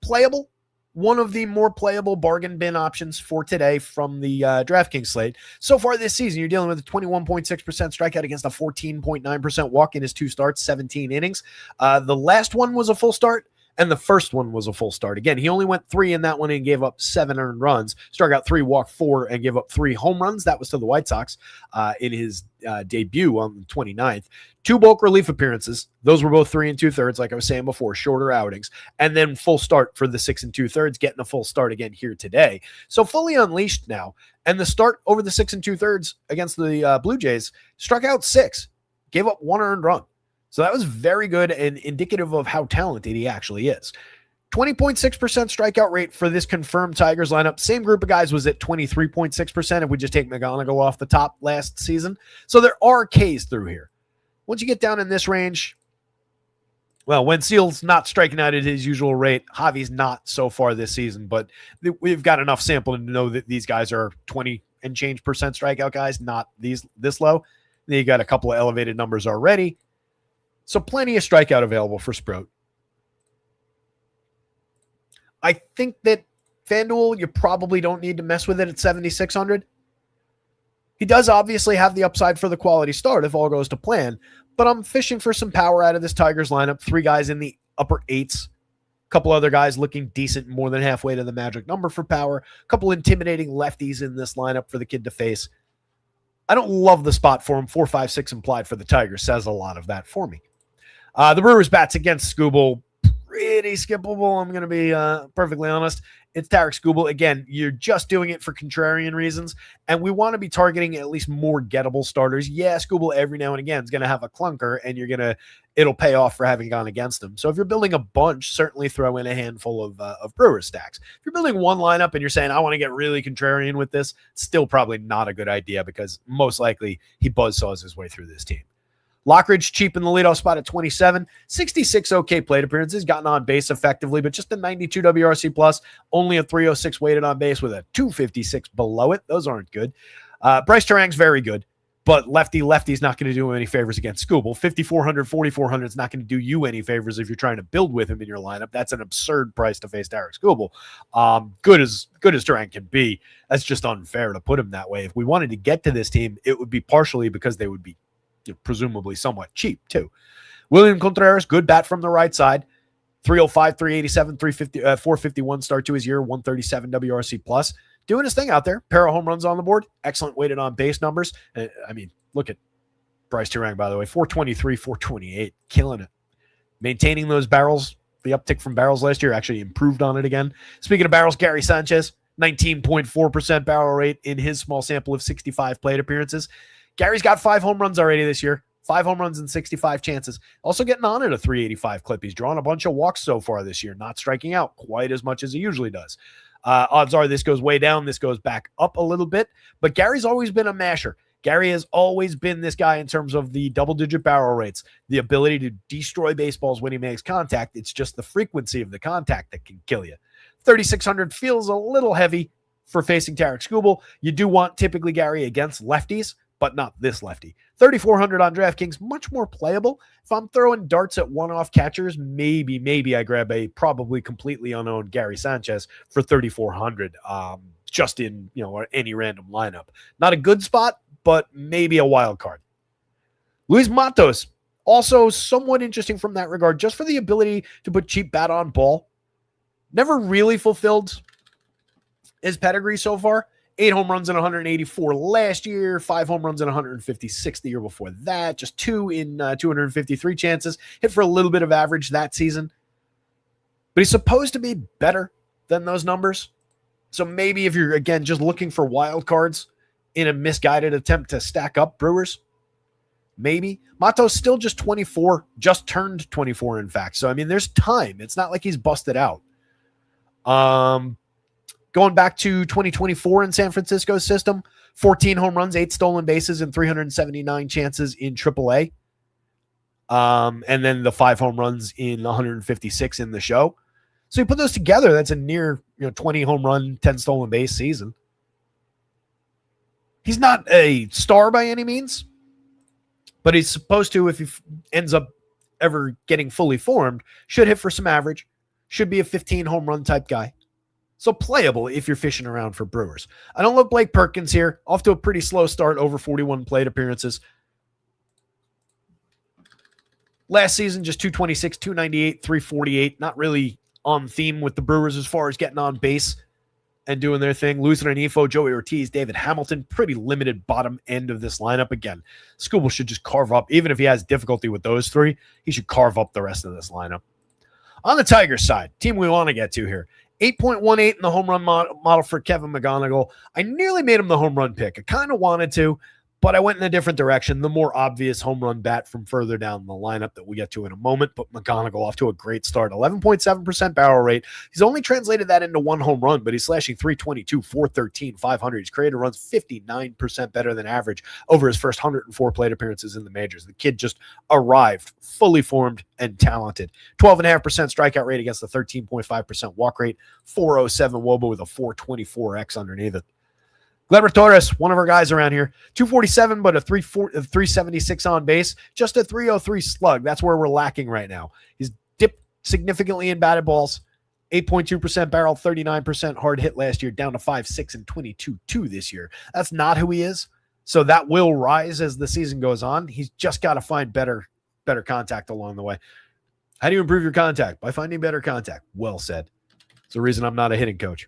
playable. One of the more playable bargain bin options for today from the DraftKings slate. So far this season, you're dealing with a 21.6% strikeout against a 14.9% walk in his 2 starts, 17 innings. The last one was a full start, and the first one was a full start. Again, he only went 3 in that one and gave up 7 earned runs. Struck out 3, walked 4, and gave up 3 home runs. That was to the White Sox in his debut on the 29th. 2 bulk relief appearances. Those were both 3 2/3, like I was saying before, shorter outings. And then full start for the 6 2/3, getting a full start again here today. So fully unleashed now. And the start over the 6 2/3 against the Blue Jays, struck out 6, gave up 1 earned run. So that was very good and indicative of how talented he actually is. 20.6% strikeout rate for this confirmed Tigers lineup. Same group of guys was at 23.6% if we just take McGonigal off the top last season. So there are Ks through here. Once you get down in this range, well, when Seal's not striking out at his usual rate, Javi's not so far this season, but we've got enough sample to know that these guys are 20 and change percent strikeout guys, not this low. Then you got a couple of elevated numbers already. So plenty of strikeout available for Sproat. I think that FanDuel, you probably don't need to mess with it at 7,600. He does obviously have the upside for the quality start if all goes to plan, but I'm fishing for some power out of this Tigers lineup. 3 guys in the upper 8s. A couple other guys looking decent, more than halfway to the magic number for power. A couple intimidating lefties in this lineup for the kid to face. I don't love the spot for him. 4, 5, 6 implied for the Tigers says a lot of that for me. The Brewers bats against Skubal, pretty skippable. I'm going to be perfectly honest. It's Tarek Skubal. Again, you're just doing it for contrarian reasons, and we want to be targeting at least more gettable starters. Yeah, Skubal every now and again is going to have a clunker, and it'll pay off for having gone against him. So if you're building a bunch, certainly throw in a handful of Brewers stacks. If you're building one lineup and you're saying, I want to get really contrarian with this, still probably not a good idea because most likely he buzzsaws his way through this team. Lockridge cheap in the leadoff spot at 27, 66 okay plate appearances, gotten on base effectively, but just a 92 WRC plus, only a 306 weighted on base with a 256 below it. Those aren't good. Bryce Terang's very good, but lefty's not going to do him any favors against Skubal. 5,400, 4,400 is not going to do you any favors if you're trying to build with him in your lineup. That's an absurd price to face Tarek Skubal. Good as Terang can be. That's just unfair to put him that way. If we wanted to get to this team, it would be partially because they would be presumably somewhat cheap too. William Contreras, good bat from the right side. 305, 387, 350, 451 start to his year, 137 WRC plus. Doing his thing out there. Pair of home runs on the board. Excellent weighted on base numbers. I mean, look at Bryce Terang, by the way. 423, 428. Killing it. Maintaining those barrels. The uptick from barrels last year actually improved on it again. Speaking of barrels, Gary Sanchez, 19.4% barrel rate in his small sample of 65 plate appearances. Gary's got 5 home runs already this year. 5 home runs and 65 chances. Also getting on at a 385 clip. He's drawn a bunch of walks so far this year, not striking out quite as much as he usually does. Odds are this goes way down. This goes back up a little bit. But Gary's always been a masher. Gary has always been this guy in terms of the double-digit barrel rates, the ability to destroy baseballs when he makes contact. It's just the frequency of the contact that can kill you. 3,600 feels a little heavy for facing Tarek Skubal. You do want typically Gary against lefties, but not this lefty. 3,400 on DraftKings, much more playable. If I'm throwing darts at one-off catchers, maybe I grab a probably completely unowned Gary Sanchez for 3,400, just in any random lineup. Not a good spot, but maybe a wild card. Luis Matos, also somewhat interesting from that regard, just for the ability to put cheap bat on ball. Never really fulfilled his pedigree so far. 8 home runs in 184 last year, 5 home runs in 156 the year before that, just 2 in 253 chances. Hit for a little bit of average that season. But he's supposed to be better than those numbers. So maybe if you're, again, just looking for wild cards in a misguided attempt to stack up Brewers, maybe. Matos still just 24, just turned 24, in fact. So, I mean, there's time. It's not like he's busted out. Going back to 2024 in San Francisco's system, 14 home runs, 8 stolen bases, and 379 chances in AAA. And then the 5 home runs in 156 in the show. So you put those together, that's a near 20 home run, 10 stolen base season. He's not a star by any means, but he's supposed to, if he ends up ever getting fully formed, should hit for some average, should be a 15 home run type guy. So playable if you're fishing around for Brewers. I don't love Blake Perkins here. Off to a pretty slow start, over 41 plate appearances. Last season, just 226, 298, 348. Not really on theme with the Brewers as far as getting on base and doing their thing. Luis Rengifo, Joey Ortiz, David Hamilton, pretty limited bottom end of this lineup. Again, Skubal should just carve up. Even if he has difficulty with those 3, he should carve up the rest of this lineup. On the Tigers side, team we want to get to here. 8.18 in the home run model for Kevin McGonigal. I nearly made him the home run pick. I kind of wanted to, but I went in a different direction. The more obvious home run bat from further down the lineup that we'll get to in a moment, but McGonigal off to a great start. 11.7% barrel rate. He's only translated that into 1 home run, but he's slashing 322, 413, 500. He's created runs 59% better than average over his first 104 plate appearances in the majors. The kid just arrived, fully formed and talented. 12.5% strikeout rate against the 13.5% walk rate. 407 WOBA with a 424X underneath it. Gleyber Torres, one of our guys around here, 247, but a 376 on base, just a 303 slug. That's where we're lacking right now. He's dipped significantly in batted balls, 8.2% barrel, 39% hard hit last year, down to 5.6 and 22.2 this year. That's not who he is. So that will rise as the season goes on. He's just got to find better contact along the way. How do you improve your contact? By finding better contact. Well said. It's the reason I'm not a hitting coach.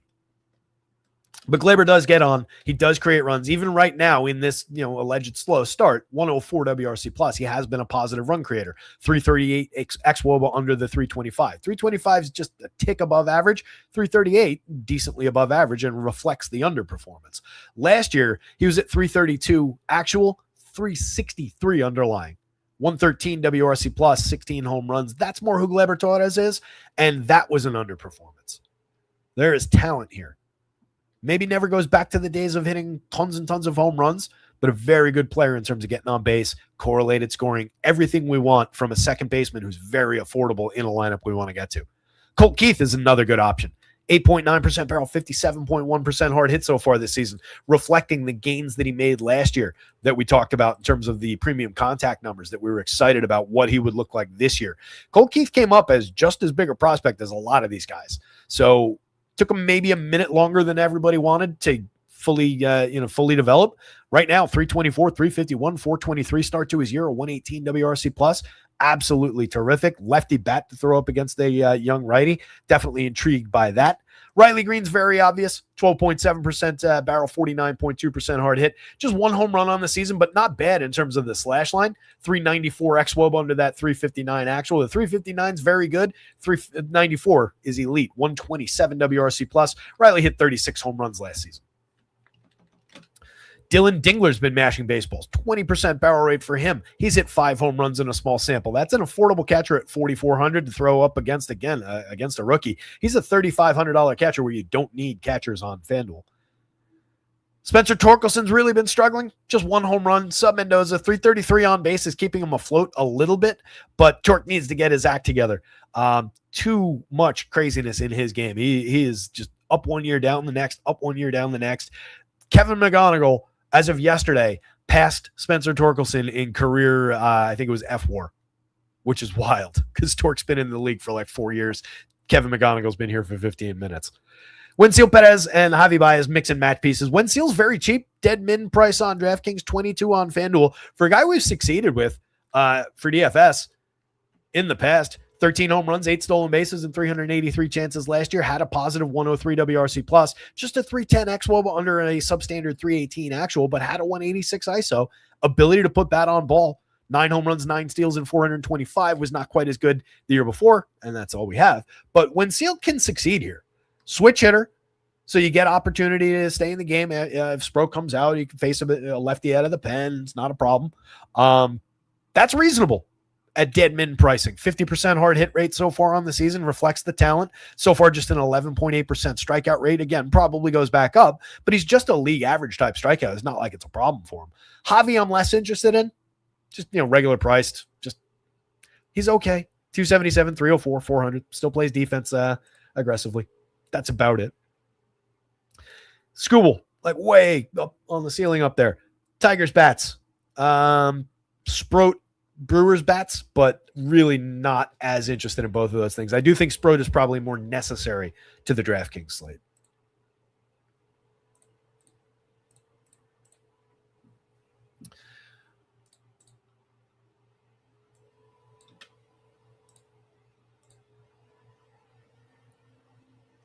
But Gleyber does get on. He does create runs. Even right now in this, alleged slow start, 104 WRC plus, he has been a positive run creator. 338 xWOBA under the 325. 325 is just a tick above average. 338, decently above average and reflects the underperformance. Last year, he was at 332 actual, 363 underlying. 113 WRC plus, 16 home runs. That's more who Gleyber Torres is, and that was an underperformance. There is talent here. Maybe never goes back to the days of hitting tons and tons of home runs, but a very good player in terms of getting on base, correlated scoring, everything we want from a second baseman who's very affordable in a lineup we want to get to. Colt Keith is another good option. 8.9% barrel, 57.1% hard hit so far this season, reflecting the gains that he made last year that we talked about in terms of the premium contact numbers that we were excited about what he would look like this year. Colt Keith came up as just as big a prospect as a lot of these guys. So took him maybe a minute longer than everybody wanted to fully develop. Right now, 324, 351, 423 start to his year, a 118 WRC plus. Absolutely terrific. Lefty bat to throw up against a young righty. Definitely intrigued by that. Riley Green's very obvious. 12.7% barrel, 49.2% hard hit. Just 1 home run on the season, but not bad in terms of the slash line. 394 xWOB under that 359 actual. The 359 is very good. 394 is elite. 127 WRC plus. Riley hit 36 home runs last season. Dylan Dingler's been mashing baseballs. 20% barrel rate for him. He's hit 5 home runs in a small sample. That's an affordable catcher at $4,400 to throw up against a rookie. He's a $3,500 catcher where you don't need catchers on FanDuel. Spencer Torkelson's really been struggling. Just 1 home run. Sub Mendoza, 333 on base is keeping him afloat a little bit, but Tork needs to get his act together. Too much craziness in his game. He is just up 1 year, down the next, up 1 year, down the next. Kevin McGonigal, as of yesterday, passed Spencer Torkelson in career, I think it was F-WAR, which is wild because Tork's been in the league for like 4 years. Kevin McGonigal's been here for 15 minutes. Wensil Perez and Javi Baez mix and match pieces. Wensil's very cheap, dead min price on DraftKings, 22 on FanDuel. For a guy we've succeeded with for DFS in the past, 13 home runs, 8 stolen bases, and 383 chances last year. Had a positive 103 WRC plus, just a 310 xWOB under a substandard 318 actual, but had a 186 ISO. Ability to put bat on ball. 9 home runs, 9 steals, and 425 was not quite as good the year before, and that's all we have. But Wensil can succeed here. Switch hitter, so you get opportunity to stay in the game. If Sproat comes out, you can face a lefty out of the pen. It's not a problem. That's reasonable at dead min pricing. 50% hard hit rate so far on the season reflects the talent. So far, just an 11.8% strikeout rate. Again, probably goes back up, but he's just a league average type strikeout. It's not like it's a problem for him. Javi, I'm less interested in. Just, regular priced. Just, he's okay. 277, 304, 400. Still plays defense aggressively. That's about it. Scooble, like way up on the ceiling up there. Tigers bats. Sproat Brewers bats, but really not as interested in both of those things. I do think Sproat is probably more necessary to the DraftKings slate.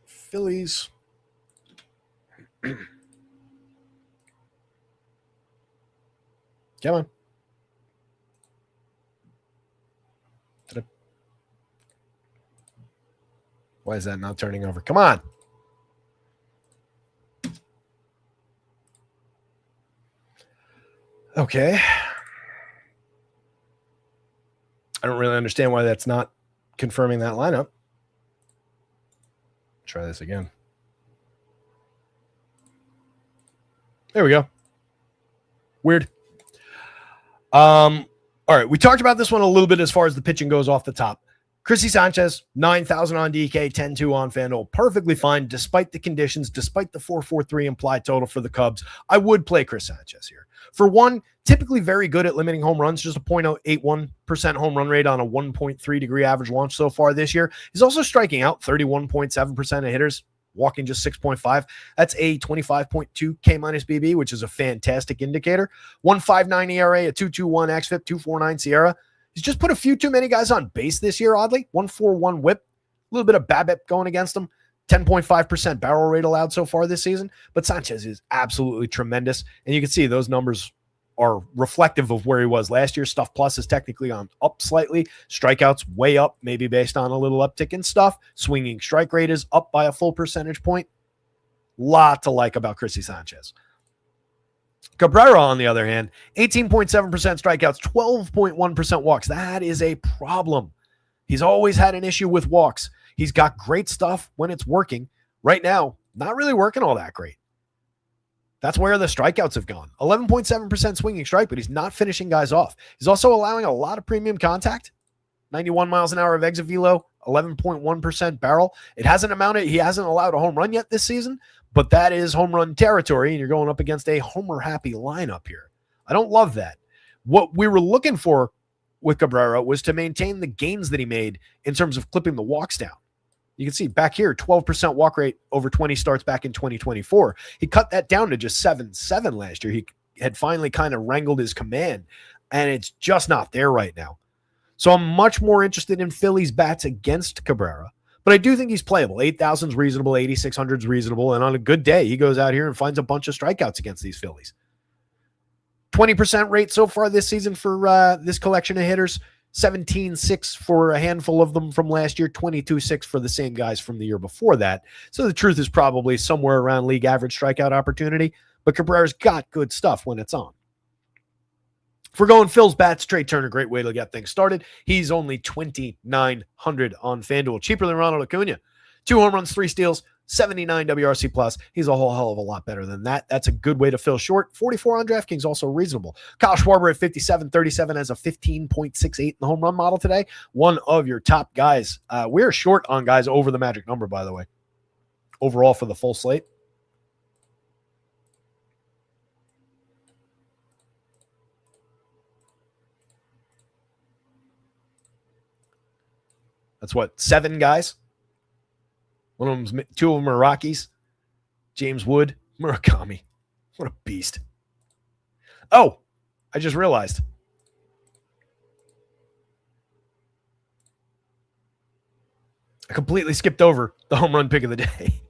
Phillies. Come on. Why is that not turning over? Come on. Okay. I don't really understand why that's not confirming that lineup. Try this again. There we go. Weird. All right. We talked about this one a little bit as far as the pitching goes off the top. Chrissy Sanchez, 9,000 on DK, 10-2 on FanDuel. Perfectly fine, despite the conditions, despite the 4.43 implied total for the Cubs. I would play Chris Sanchez here. For one, typically very good at limiting home runs, just a 0.81% home run rate on a 1.3 degree average launch so far this year. He's also striking out 31.7% of hitters, walking just 6.5. That's a 25.2 K minus BB, which is a fantastic indicator. 1.59 ERA, a 2.21 xFIP, 2.49 Sierra. He's just put a few too many guys on base this year, oddly. 1.41 whip, a little bit of BABIP going against him. 10.5% barrel rate allowed so far this season. But Sanchez is absolutely tremendous. And you can see those numbers are reflective of where he was last year. Stuff plus is technically on up slightly. Strikeouts way up, maybe based on a little uptick in stuff. Swinging strike rate is up by a full percentage point. Lot to like about Chrissy Sanchez. Cabrera, on the other hand, 18.7% strikeouts, 12.1% walks. That is a problem. He's always had an issue with walks. He's got great stuff when it's working. Right now, not really working all that great. That's where the strikeouts have gone. 11.7% swinging strike, but he's not finishing guys off. He's also allowing a lot of premium contact. 91 miles an hour of exit velo, 11.1% barrel. He hasn't allowed a home run yet this season, but that is home run territory, and you're going up against a homer-happy lineup here. I don't love that. What we were looking for with Cabrera was to maintain the gains that he made in terms of clipping the walks down. You can see back here, 12% walk rate over 20 starts back in 2024. He cut that down to just 7.7 last year. He had finally kind of wrangled his command, and it's just not there right now. So I'm much more interested in Phillies bats against Cabrera. But I do think he's playable. 8,000 is reasonable. 8,600 is reasonable. And on a good day, he goes out here and finds a bunch of strikeouts against these Phillies. 20% rate so far this season for this collection of hitters. 17.6 for a handful of them from last year. 22.6 for the same guys from the year before that. So the truth is probably somewhere around league average strikeout opportunity. but Cabrera's got good stuff when it's on. If we're going Phil's bats, Trey Turner, great way to get things started. He's only 2,900 on FanDuel, cheaper than Ronald Acuna. 2 home runs, 3 steals, 79 WRC plus. He's a whole hell of a lot better than that. That's a good way to fill short. 44 on DraftKings, also reasonable. Kyle Schwarber at 57.37 has a 15.68 in the home run model today. One of your top guys. We're short on guys over the magic number, by the way. Overall for the full slate. That's what, 7 guys? One of them's 2 of them are Rockies. James Wood, Murakami. What a beast. Oh, I just realized. I completely skipped over the home run pick of the day.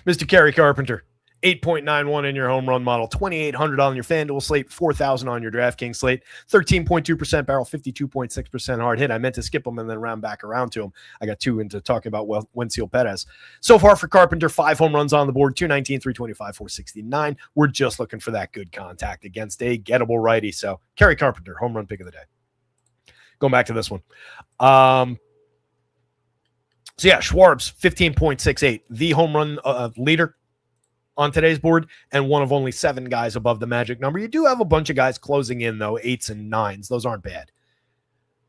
Mr. Kerry Carpenter, 8.91 in your home run model, 2,800 on your FanDuel slate, 4,000 on your DraftKings slate, 13.2% barrel, 52.6% hard hit. I meant to skip him and then round back around to him. I got 2 into talking about Wenzel Perez. So far for Carpenter, 5 home runs on the board, 219, 325, 469. We're just looking for that good contact against a gettable righty. So Kerry Carpenter, home run pick of the day. Going back to this one. So yeah, Schwarb's 15.68, the home run leader on today's board, and one of only 7 guys above the magic number. You do have a bunch of guys closing in, though, 8s and 9s. Those aren't bad.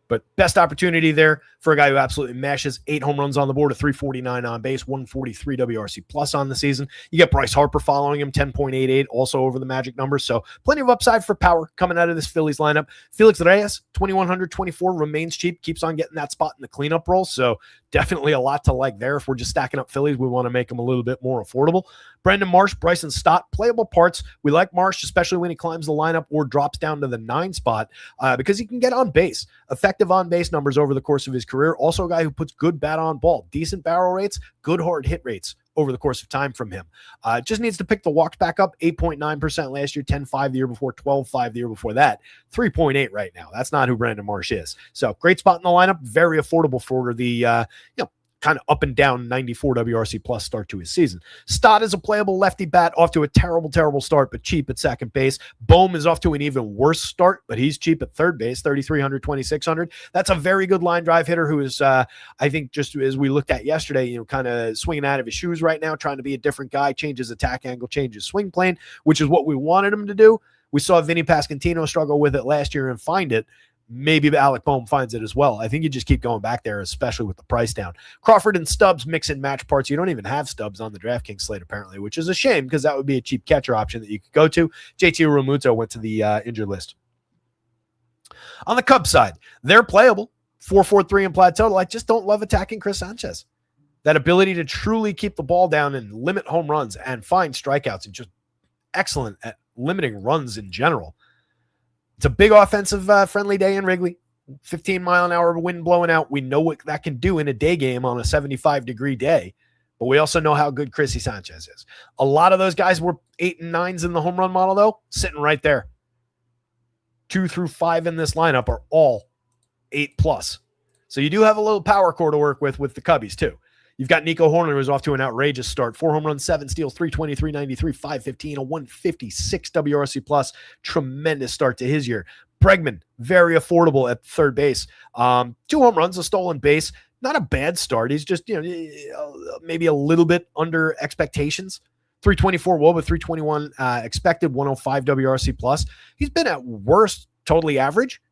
But best opportunity there for a guy who absolutely mashes. 8 home runs on the board, a 349 on base, 143 WRC plus on the season. You get Bryce Harper following him, 10.88, also over the magic number. So plenty of upside for power coming out of this Phillies lineup. Felix Reyes, 2,124, remains cheap, keeps on getting that spot in the cleanup role. So definitely a lot to like there. If we're just stacking up Phillies, we want to make them a little bit more affordable. Brandon Marsh, Bryson Stott, playable parts. We like Marsh, especially when he climbs the lineup or drops down to the 9 spot because he can get on base. Effective on base numbers over the course of his career. Also a guy who puts good bat on ball, decent barrel rates, good hard hit rates over the course of time from him. Just needs to pick the walks back up. 8.9% last year, 10.5 the year before, 12.5 the year before that, 3.8 right now. That's not who Brandon Marsh is. So great spot in the lineup, very affordable for the kind of up and down 94 WRC plus start to his season. Stott is a playable lefty bat, off to a terrible start, but cheap at second base. Bohm is off to an even worse start, but he's cheap at third base, 3,300, 2,600. That's a very good line drive hitter who is, I think, just as we looked at yesterday, kind of swinging out of his shoes right now, trying to be a different guy, change his attack angle, change his swing plane, which is what we wanted him to do. We saw Vinny Pasquantino struggle with it last year and find it. Maybe Alec Bohm finds it as well. I think you just keep going back there, especially with the price down. Crawford and Stubbs mix and match parts. You don't even have Stubbs on the DraftKings slate, apparently, which is a shame because that would be a cheap catcher option that you could go to. JT Realmuto went to the injured list. On the Cubs side, they're playable. 4.43 implied total. I just don't love attacking Chris Sanchez. That ability to truly keep the ball down and limit home runs and find strikeouts and just excellent at limiting runs in general. It's a big offensive friendly day in Wrigley. 15-mile-an-hour wind blowing out. We know what that can do in a day game on a 75-degree day, but we also know how good Chrissy Sanchez is. A lot of those guys were 8 and 9s in the home run model, though, sitting right there. 2 through 5 in this lineup are all 8+. So you do have a little power core to work with the Cubbies, too. You've got Nico Horner, who's off to an outrageous start. 4 home runs, 7 steals, 320, 393, 515, a 156 WRC plus. Tremendous start to his year. Bregman, very affordable at third base. 2 home runs, a stolen base. Not a bad start. He's just, maybe a little bit under expectations. 324 WOBA, 321 expected, 105 WRC plus. He's been at worst totally average.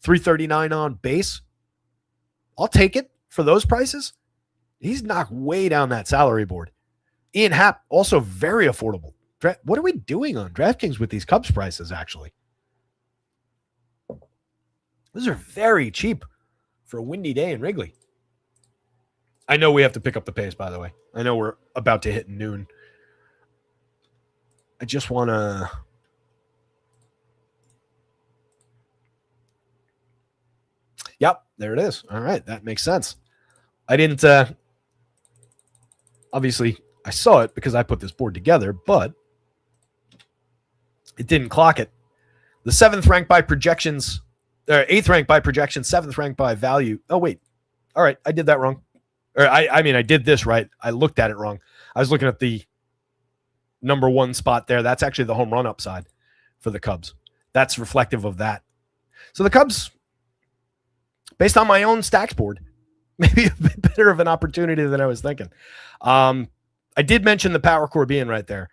339 on base. I'll take it for those prices. He's knocked way down that salary board. Ian Happ, also very affordable. What are we doing on DraftKings with these Cubs prices, actually? Those are very cheap for a windy day in Wrigley. I know we have to pick up the pace, by the way. I know we're about to hit noon. I just want to... Yep, there it is. All right, that makes sense. I didn't... Obviously, I saw it because I put this board together, but it didn't clock it. The 7th ranked by projections, or 8th ranked by projections, 7th ranked by value. Oh, wait. All right, I did that wrong. Or I did this right. I looked at it wrong. I was looking at the number one spot there. That's actually the home run upside for the Cubs. That's reflective of that. So the Cubs, based on my own stacks board, maybe a bit better of an opportunity than I was thinking. I did mention the power core being right there.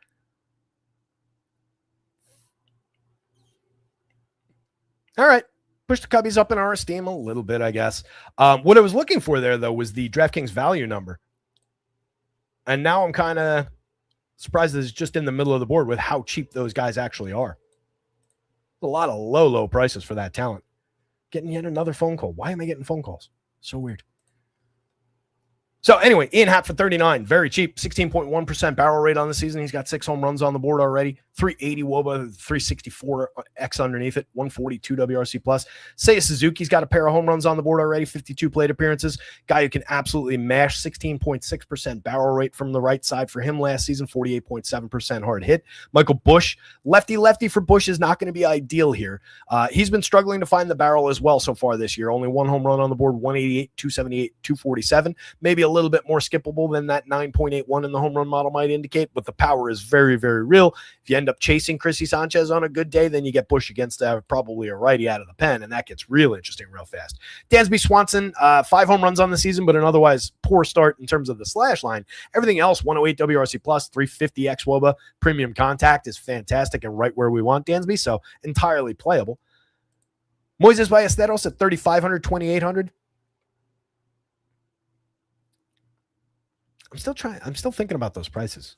All right. Push the Cubbies up in our esteem a little bit, I guess. What I was looking for there, though, was the DraftKings value number. And now I'm kind of surprised that it's just in the middle of the board with how cheap those guys actually are. A lot of low prices for that talent. Getting yet another phone call. Why am I getting phone calls? So weird. So anyway, Ian Happ for 39, very cheap, 16.1% barrel rate on the season. He's got 6 home runs on the board already, 380 WOBA, 364 X underneath it, 142 WRC plus. Seiya Suzuki's got a pair of home runs on the board already, 52 plate appearances. Guy who can absolutely mash, 16.6% barrel rate from the right side for him last season, 48.7% hard hit. Michael Busch, lefty for Busch is not going to be ideal here. He's been struggling to find the barrel as well so far this year. Only 1 home run on the board, 188, 278, 247. Maybe a little bit more skippable than that 9.81 in the home run model might indicate, but the power is very, very real. If you end up chasing Chrissy Sanchez on a good day, then you get Busch against probably a righty out of the pen, and that gets real interesting real fast. Dansby Swanson, 5 home runs on the season, but an otherwise poor start in terms of the slash line. Everything else, 108 WRC plus, 350 xWOBA, premium contact is fantastic and right where we want Dansby, so entirely playable. Moises Ballesteros at 3,500, 2,800. I'm still thinking about those prices.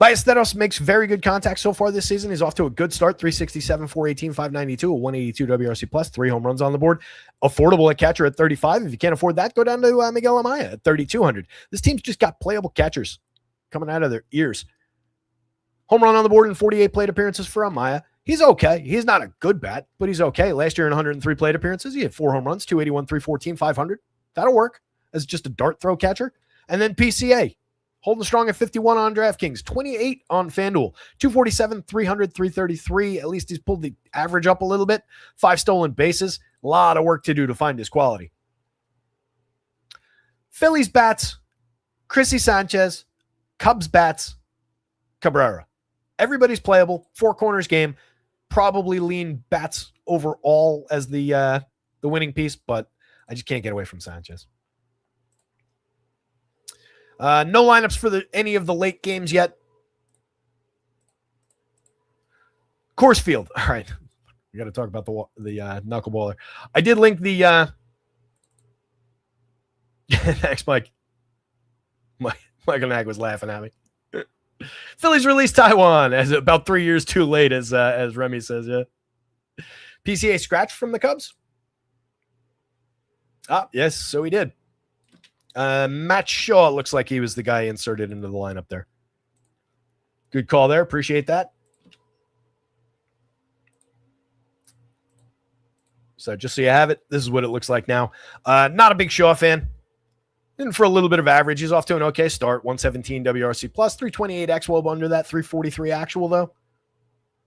Ballesteros makes very good contact so far this season. He's off to a good start, 367, 418, 592, a 182 WRC plus, 3 home runs on the board. Affordable at catcher at 35. If you can't afford that, go down to Miguel Amaya at 3,200. This team's just got playable catchers coming out of their ears. Home run on the board and 48 plate appearances for Amaya. He's okay. He's not a good bat, but he's okay. Last year in 103 plate appearances, he had 4 home runs, 281, 314, 500. That'll work as just a dart throw catcher. And then PCA, holding strong at 51 on DraftKings, 28 on FanDuel, 247, 300, 333. At least he's pulled the average up a little bit. 5 stolen bases. A lot of work to do to find his quality. Phillies bats, Chrissy Sanchez, Cubs bats, Cabrera. Everybody's playable. 4 corners game. Probably lean bats overall as the winning piece, but I just can't get away from Sanchez. No lineups for any of the late games yet. Coors Field. All right. We got to talk about the knuckleballer. I did link the thanks, Mike. Michael Nag was laughing at me. Phillies released Taiwan as about 3 years too late, as Remy says. Yeah. PCA scratch from the Cubs. Yes, so he did. Matt Shaw looks like he was the guy inserted into the lineup there. Good call there. Appreciate that. So just so you have it, this is what it looks like now. Not a big Shaw fan. And for a little bit of average, he's off to an okay start. 117 WRC plus, 328 xWOB under that, 343 actual though.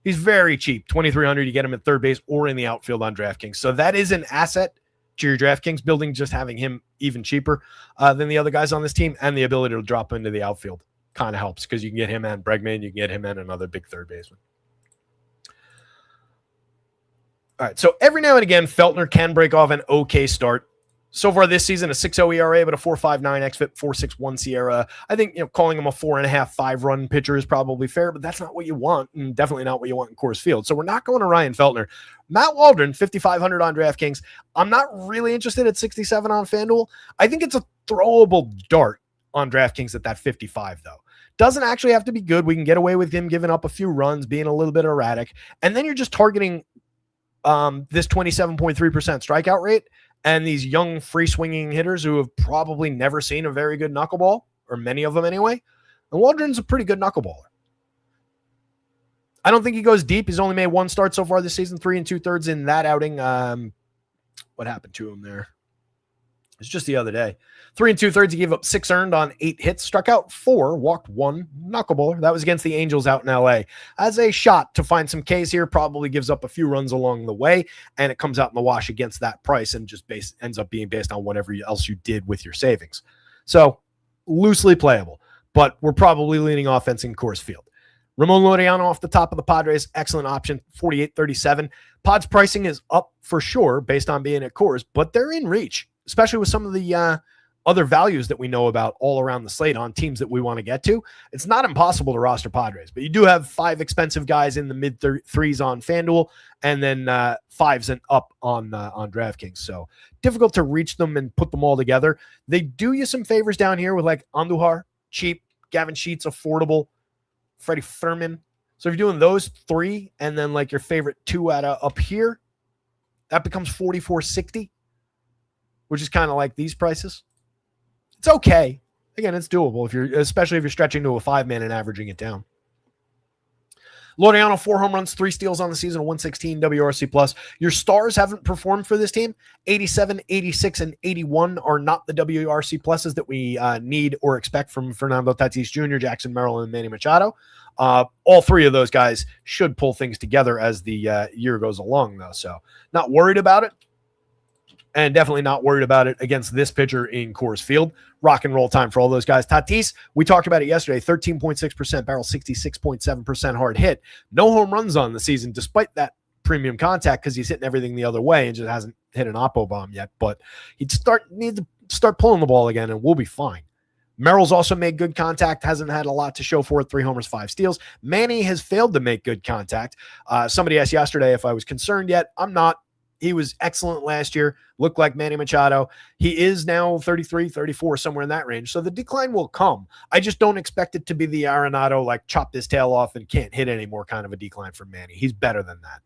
He's very cheap. 2,300, you get him at third base or in the outfield on DraftKings. So that is an asset to your DraftKings building, just having him even cheaper than the other guys on this team, and the ability to drop into the outfield kind of helps because you can get him and Bregman, you can get him and another big third baseman. All right, so every now and again, Feltner can break off an okay start. So far this season, a 6.0 ERA, but a 4.59 xFIP, 4.61 Sierra. I think calling him a 4.5, 5-run pitcher is probably fair, but that's not what you want, and definitely not what you want in Coors Field. So we're not going to Ryan Feltner. Matt Waldron, 5,500 on DraftKings. I'm not really interested at 67 on FanDuel. I think it's a throwable dart on DraftKings at that 55, though. Doesn't actually have to be good. We can get away with him giving up a few runs, being a little bit erratic, and then you're just targeting this 27.3% strikeout rate and these young free-swinging hitters who have probably never seen a very good knuckleball, or many of them anyway. And Waldron's a pretty good knuckleballer. I don't think he goes deep. He's only made 1 start so far this season, 3 2/3 in that outing. What happened to him there? It's just the other day. 3 2/3, he gave up 6 earned on 8 hits, struck out 4, walked 1 knuckleballer. That was against the Angels out in LA. As a shot to find some Ks here, probably gives up a few runs along the way, and it comes out in the wash against that price and just ends up being based on whatever else you did with your savings. So loosely playable. but we're probably leaning offense in Coors Field. Ramon Laureano off the top of the Padres, excellent option, 48.37. Pods pricing is up for sure based on being at Coors, but they're in reach, especially with some of the other values that we know about all around the slate on teams that we want to get to. It's not impossible to roster Padres, but you do have 5 expensive guys in the mid threes on FanDuel, and then 5s and up on DraftKings. So difficult to reach them and put them all together. They do you some favors down here with like Andujar, cheap, Gavin Sheets, affordable, Freddie Furman. So if you're doing those 3 and then like your favorite 2 out of up here, that becomes 44.60, which is kind of like these prices. It's okay. Again, it's doable especially if you're stretching to a 5-man and averaging it down. Laureano, 4 home runs, 3 steals on the season, 116 WRC plus. Your stars haven't performed for this team. 87, 86, and 81 are not the WRC pluses that we need or expect from Fernando Tatis Jr., Jackson Merrill, and Manny Machado. All 3 of those guys should pull things together as the year goes along, though. So not worried about it. And definitely not worried about it against this pitcher in Coors Field. Rock and roll time for all those guys. Tatis, we talked about it yesterday, 13.6% barrel, 66.7% hard hit. No home runs on the season, despite that premium contact, because he's hitting everything the other way and just hasn't hit an oppo bomb yet. But he'd need to start pulling the ball again, and we'll be fine. Merrill's also made good contact, hasn't had a lot to show for it, 3 homers, 5 steals. Manny has failed to make good contact. Somebody asked yesterday if I was concerned yet. I'm not. He was excellent last year, looked like Manny Machado. He is now 33, 34, somewhere in that range. So the decline will come. I just don't expect it to be the Arenado, like chopped his tail off and can't hit anymore kind of a decline from Manny. He's better than that.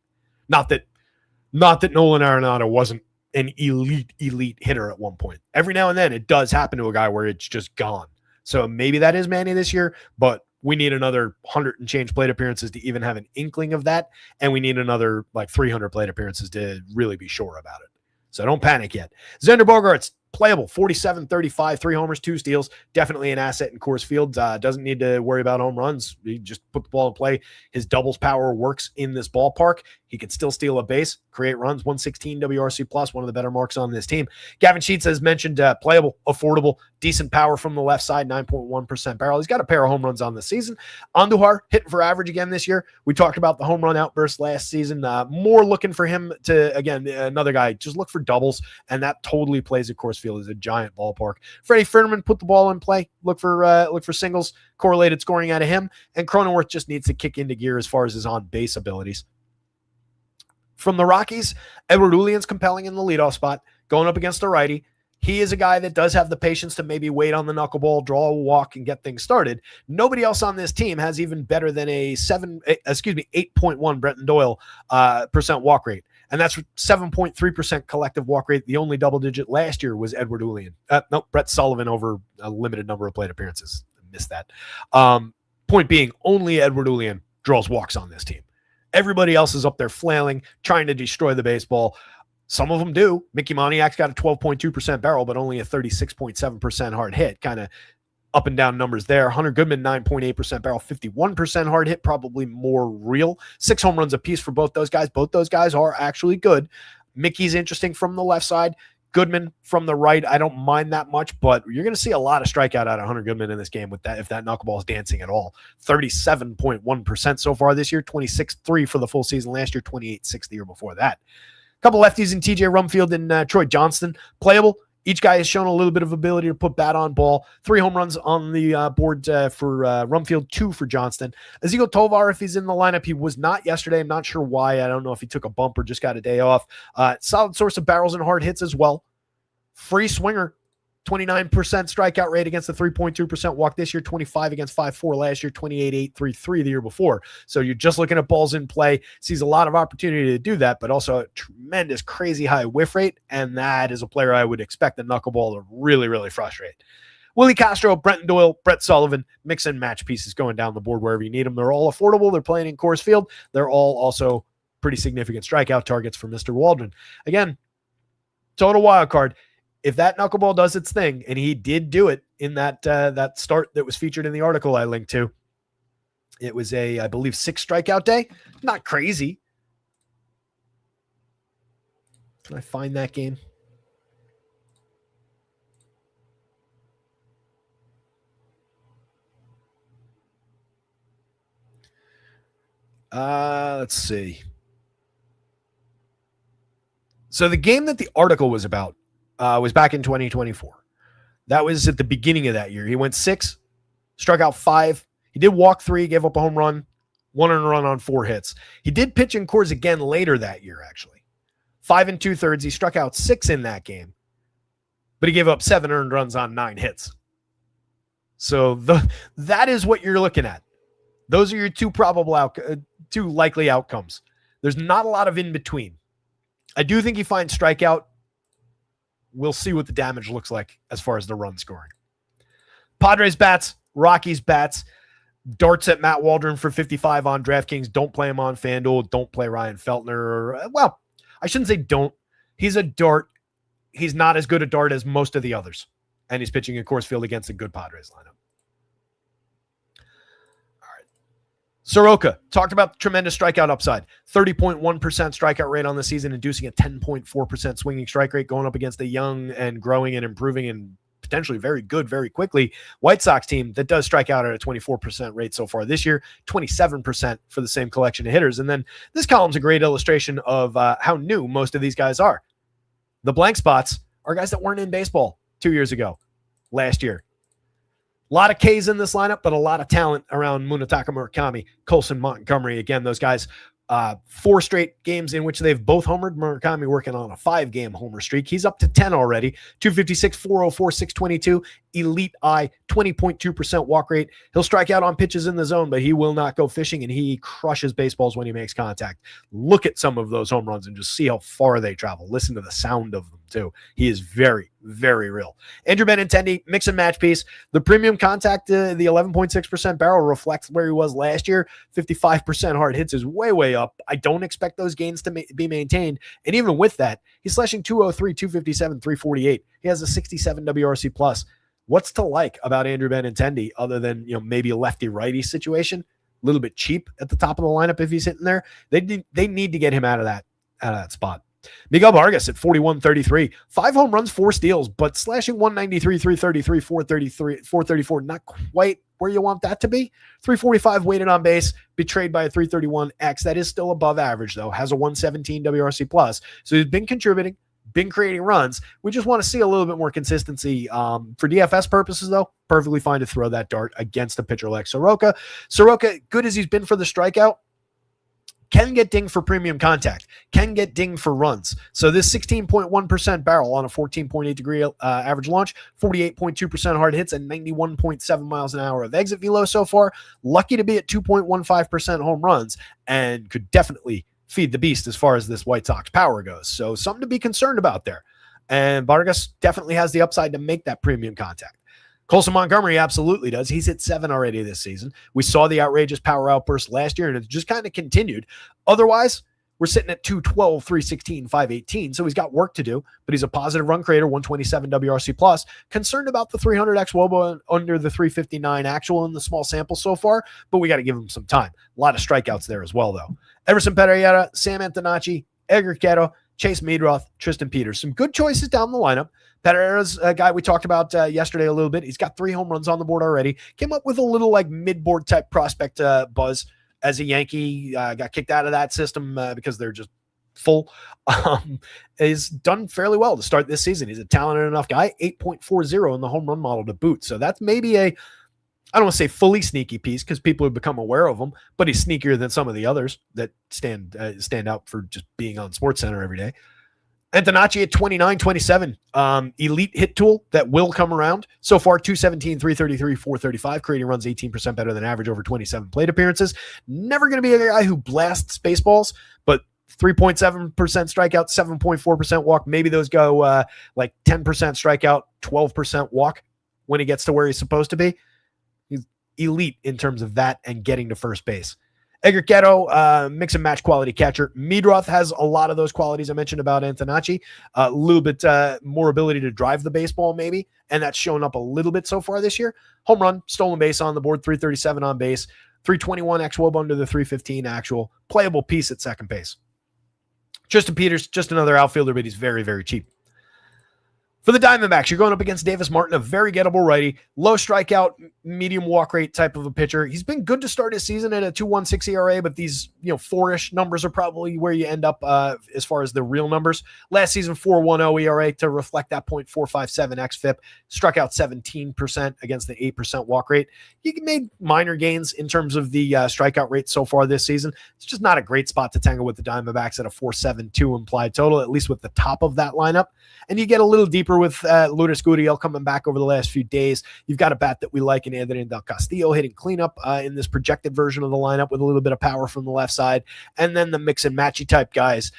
Not that Nolan Arenado wasn't an elite hitter at one point. Every now and then it does happen to a guy where it's just gone. So maybe that is Manny this year, but we need another 100 and change plate appearances to even have an inkling of that. And we need another like 300 plate appearances to really be sure about it. So don't panic yet. Xander Bogaerts, playable, 47-35, 3 homers, 2 steals. Definitely an asset in Coors Field. Doesn't need to worry about home runs. He just put the ball in play. His doubles power works in this ballpark. He can still steal a base, create runs, 116 WRC plus, one of the better marks on this team. Gavin Sheets, as mentioned, playable, affordable, decent power from the left side, 9.1% barrel. He's got a pair of home runs on the season. Andujar hitting for average again this year. We talked about the home run outburst last season. More looking for him to, again, another guy, just look for doubles, and that totally plays at Coors Field. Is a giant ballpark. Freddie Furman, put the ball in play. Look for singles, correlated scoring out of him, and Cronenworth just needs to kick into gear as far as his on-base abilities. From the Rockies, Edward Julian's compelling in the leadoff spot, going up against a righty. He is a guy that does have the patience to maybe wait on the knuckleball, draw a walk, and get things started. Nobody else on this team has even better than a 8.1 Brenton Doyle percent walk rate. And that's 7.3% collective walk rate. The only double digit last year was Edward Julian. Brett Sullivan over a limited number of plate appearances. I missed that. Point being, only Edward Julian draws walks on this team. Everybody else is up there flailing, trying to destroy the baseball. Some of them do. Mickey Moniak's got a 12.2% barrel, but only a 36.7% hard hit. Kind of up and down numbers there. Hunter Goodman, 9.8% barrel, 51% hard hit, probably more real. 6 home runs apiece for both those guys. Both those guys are actually good. Mickey's interesting from the left side. Goodman from the right, I don't mind that much, but you're going to see a lot of strikeout out of Hunter Goodman in this game with that if that knuckleball is dancing at all. 37.1% so far this year, 26.3 for the full season last year, 28.6 the year before that. A couple lefties in TJ Rumfield and Troy Johnston, playable. Each guy has shown a little bit of ability to put bat on ball. 3 home runs on the board for Rumfield, 2 for Johnston. Ezequiel Tovar, if he's in the lineup, he was not yesterday. I'm not sure why. I don't know if he took a bump or just got a day off. Solid source of barrels and hard hits as well. Free swinger, 29% strikeout rate against the 3.2% walk this year, 25 against 5.4 last year, 28.833 the year before. So you're just looking at balls in play, sees a lot of opportunity to do that, but also a tremendous, crazy high whiff rate, and that is a player I would expect the knuckleball to really, really frustrate. Willie Castro, Brenton Doyle, Brett Sullivan, mix and match pieces going down the board wherever you need them. They're all affordable. They're playing in Coors Field. They're all also pretty significant strikeout targets for Mr. Waldron. Again, total wild card. If that knuckleball does its thing, and he did do it in that start that was featured in the article I linked to, it was I believe 6 strikeout day. Not crazy. Can I find that game? Let's see. So the game that the article was about was back in 2024. That was at the beginning of that year. He went 6, struck out 5. He did walk 3, gave up a home run, 1 earned run on 4 hits. He did pitch in Coors again later that year, actually. 5 2/3. He struck out 6 in that game, but he gave up 7 earned runs on 9 hits. So that is what you're looking at. Those are your two likely outcomes. There's not a lot of in between. I do think he finds strikeout. We'll see what the damage looks like as far as the run scoring. Padres bats, Rockies bats, darts at Matt Waldron for 55 on DraftKings. Don't play him on FanDuel. Don't play Ryan Feltner. Well, I shouldn't say don't. He's a dart. He's not as good a dart as most of the others. And he's pitching at Coors Field against a good Padres lineup. Soroka, talked about the tremendous strikeout upside. 30.1% strikeout rate on the season, inducing a 10.4% swinging strike rate, going up against a young and growing and improving and potentially very good very quickly White Sox team that does strike out at a 24% rate so far this year, 27% for the same collection of hitters. And then this column's a great illustration of how new most of these guys are. The blank spots are guys that weren't in baseball 2 years ago, last year. A lot of Ks in this lineup, but a lot of talent around Munetaka Murakami, Colson Montgomery. Again, those guys, 4 straight games in which they've both homered. Murakami working on a 5-game homer streak. He's up to 10 already. 256, 404, 622. Elite eye, 20.2% walk rate. He'll strike out on pitches in the zone, but he will not go fishing, and he crushes baseballs when he makes contact. Look at some of those home runs and just see how far they travel. Listen to the sound of them, too. He is very, very real. Andrew Benintendi, mix and match piece. The premium contact, the 11.6% barrel reflects where he was last year. 55% hard hits is way, way up. I don't expect those gains to be maintained. And even with that, he's slashing 203, 257, 348. He has a 67 WRC plus. What's to like about Andrew Benintendi other than, maybe a lefty-righty situation? A little bit cheap at the top of the lineup if he's hitting there. They need to get him out of that spot. Miguel Vargas at 41-33, 5 home runs, 4 steals, but slashing 193, 333, 433, 434, not quite where you want that to be. 345 weighted on base, betrayed by a 331X. That is still above average, though. Has a 117 WRC plus. So he's been contributing, been creating runs. We just want to see a little bit more consistency. For DFS purposes, though, perfectly fine to throw that dart against a pitcher like Soroka. Soroka, good as he's been for the strikeout, can get dinged for premium contact, can get dinged for runs. So this 16.1% barrel on a 14.8 degree average launch, 48.2% hard hits, and 91.7 miles an hour of exit velo so far. Lucky to be at 2.15% home runs, and could definitely feed the beast as far as this White Sox power goes. So something to be concerned about there. And Vargas definitely has the upside to make that premium contact. Colson Montgomery absolutely does. He's hit 7 already this season. We saw the outrageous power outburst last year, and it's just kind of continued. Otherwise, we're sitting at 212, 316, 518. So he's got work to do, but he's a positive run creator, 127 WRC plus. Concerned about the 300X Wobo under the 359 actual in the small sample so far, but we got to give him some time. A lot of strikeouts there as well, though. Everson Pereira, Sam Antonacci, Edgar Quero, Chase Meadroth, Tristan Peters. Some good choices down the lineup. Pereira's a guy we talked about yesterday a little bit. He's got 3 home runs on the board already. Came up with a little like mid-board type prospect buzz as a Yankee. Got kicked out of that system because they're just full. He's done fairly well to start this season. He's a talented enough guy. 8.40 in the home run model to boot. So that's maybe I don't want to say fully sneaky piece because people have become aware of him, but he's sneakier than some of the others that stand out for just being on SportsCenter every day. Antonacci at 29-27, elite hit tool that will come around. So far, 217, 333, 435, creating runs 18% better than average over 27 plate appearances. Never going to be a guy who blasts baseballs, but 3.7% strikeout, 7.4% walk. Maybe those go like 10% strikeout, 12% walk when he gets to where he's supposed to be. He's elite in terms of that and getting to first base. Edgar Quero, mix and match quality catcher. Meadroth has a lot of those qualities I mentioned about Antonacci. A little bit more ability to drive the baseball maybe, and that's shown up a little bit so far this year. Home run, stolen base on the board, 337 on base, 321 XWOB under the 315 actual. Playable piece at second base. Tristan Peters, just another outfielder, but he's very, very cheap. For the Diamondbacks, you're going up against Davis Martin, a very gettable righty, low strikeout, medium walk rate type of a pitcher. He's been good to start his season at a 2.16 ERA, but these 4-ish numbers are probably where you end up as far as the real numbers. Last season, 4.10 ERA to reflect that .457 xFIP. Struck out 17% against the 8% walk rate. He made minor gains in terms of the strikeout rate so far this season. It's just not a great spot to tangle with the Diamondbacks at a 4.72 implied total, at least with the top of that lineup. And you get a little deeper with Lourdes Gurriel coming back over the last few days. You've got a bat that we like in Anthony Del Castillo hitting cleanup in this projected version of the lineup with a little bit of power from the left side. And then the mix and matchy type guys,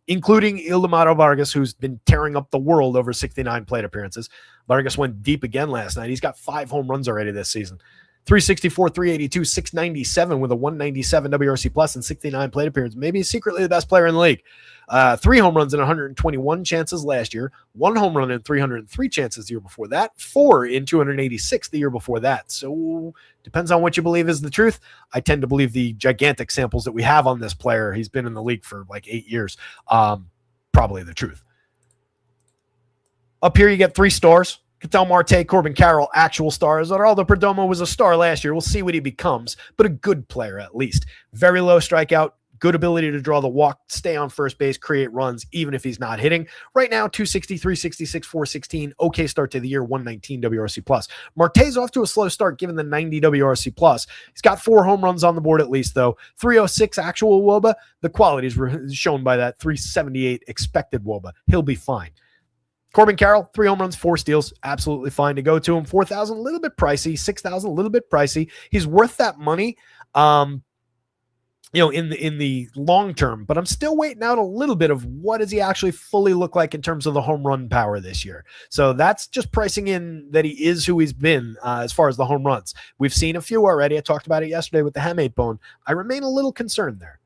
including Ildemaro Vargas, who's been tearing up the world over 69 plate appearances. Vargas went deep again last night. He's got 5 home runs already this season. 364, 382, 697 with a 197 WRC plus and 69 plate appearances. Maybe he's secretly the best player in the league. 3 home runs in 121 chances last year, 1 home run in 303 chances the year before that, 4 in 286 the year before that. So depends on what you believe is the truth. I tend to believe the gigantic samples that we have on this player. He's been in the league for like 8 years. Probably the truth. Up here, you get 3 stars. Ketel Marte, Corbin Carroll, actual stars. Geraldo Perdomo was a star last year. We'll see what he becomes, but a good player at least. Very low strikeout, good ability to draw the walk, stay on first base, create runs, even if he's not hitting. Right now, 260, 366, 416. Okay start to the year, 119 WRC plus. Marte's off to a slow start given the 90 WRC plus. He's got 4 home runs on the board at least, though. 306 actual WOBA. The qualities were shown by that 378 expected WOBA. He'll be fine. Corbin Carroll, 3 home runs, 4 steals, absolutely fine to go to him. 4,000, a little bit pricey. 6,000, a little bit pricey. He's worth that money, in the long term. But I'm still waiting out a little bit of what does he actually fully look like in terms of the home run power this year. So that's just pricing in that he is who he's been as far as the home runs. We've seen a few already. I talked about it yesterday with the hamate bone. I remain a little concerned there.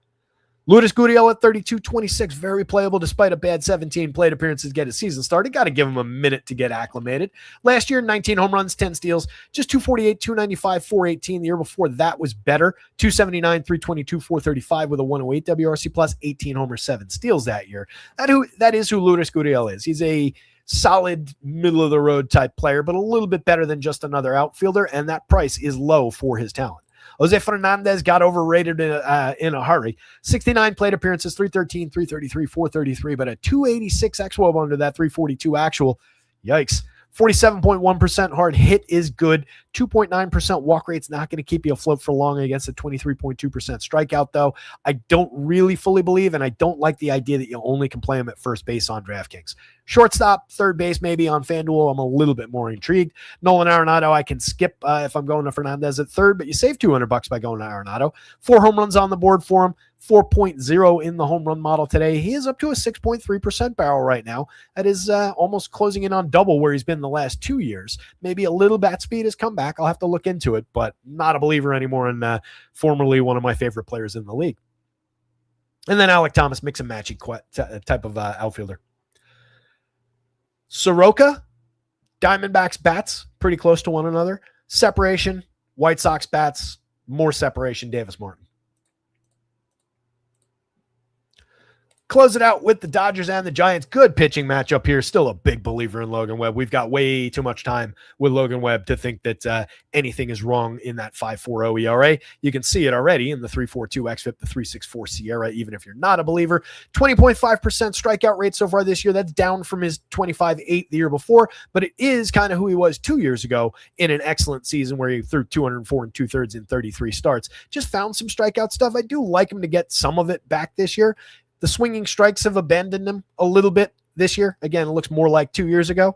Lourdes Gurriel at 32-26, very playable despite a bad 17 plate appearances to get his season started. Got to give him a minute to get acclimated. Last year, 19 home runs, 10 steals, just 248, 295, 418. The year before that was better. 279, 322, 435 with a 108 WRC plus, 18 homers, 7 steals that year. That is who Lourdes Gurriel is. He's a solid middle-of-the-road type player, but a little bit better than just another outfielder, and that price is low for his talent. Jose Fernandez got overrated in a hurry. 69 plate appearances, 313, 333, 433, but a 286 xWOB under that 342 actual. Yikes. 47.1% hard hit is good. 2.9% walk rate's not going to keep you afloat for long against a 23.2% strikeout, though. I don't really fully believe, and I don't like the idea that you only can play him at first base on DraftKings. Shortstop, third base, maybe on FanDuel, I'm a little bit more intrigued. Nolan Arenado, I can skip if I'm going to Fernandez at third, but you save $200 by going to Arenado. 4 home runs on the board for him. 4.0 in the home run model today. He is up to a 6.3% barrel right now. That is almost closing in on double where he's been the last 2 years. Maybe a little bat speed has come back. I'll have to look into it, but not a believer anymore in formerly one of my favorite players in the league. And then Alec Thomas, mix and matchy type of outfielder. Soroka, Diamondbacks bats, pretty close to one another. Separation, White Sox bats, more separation, Davis Martin. Close it out with the Dodgers and the Giants. Good pitching matchup here. Still a big believer in Logan Webb. We've got way too much time with Logan Webb to think that anything is wrong in that 5.40 ERA. You can see it already in the 3.42 xFIP, the 3.64 Sierra, even if you're not a believer. 20.5% strikeout rate so far this year. That's down from his 25.8 the year before, but it is kind of who he was 2 years ago in an excellent season where he threw 204 2/3 in 33 starts. Just found some strikeout stuff. I do like him to get some of it back this year. The swinging strikes have abandoned him a little bit this year. Again, it looks more like 2 years ago,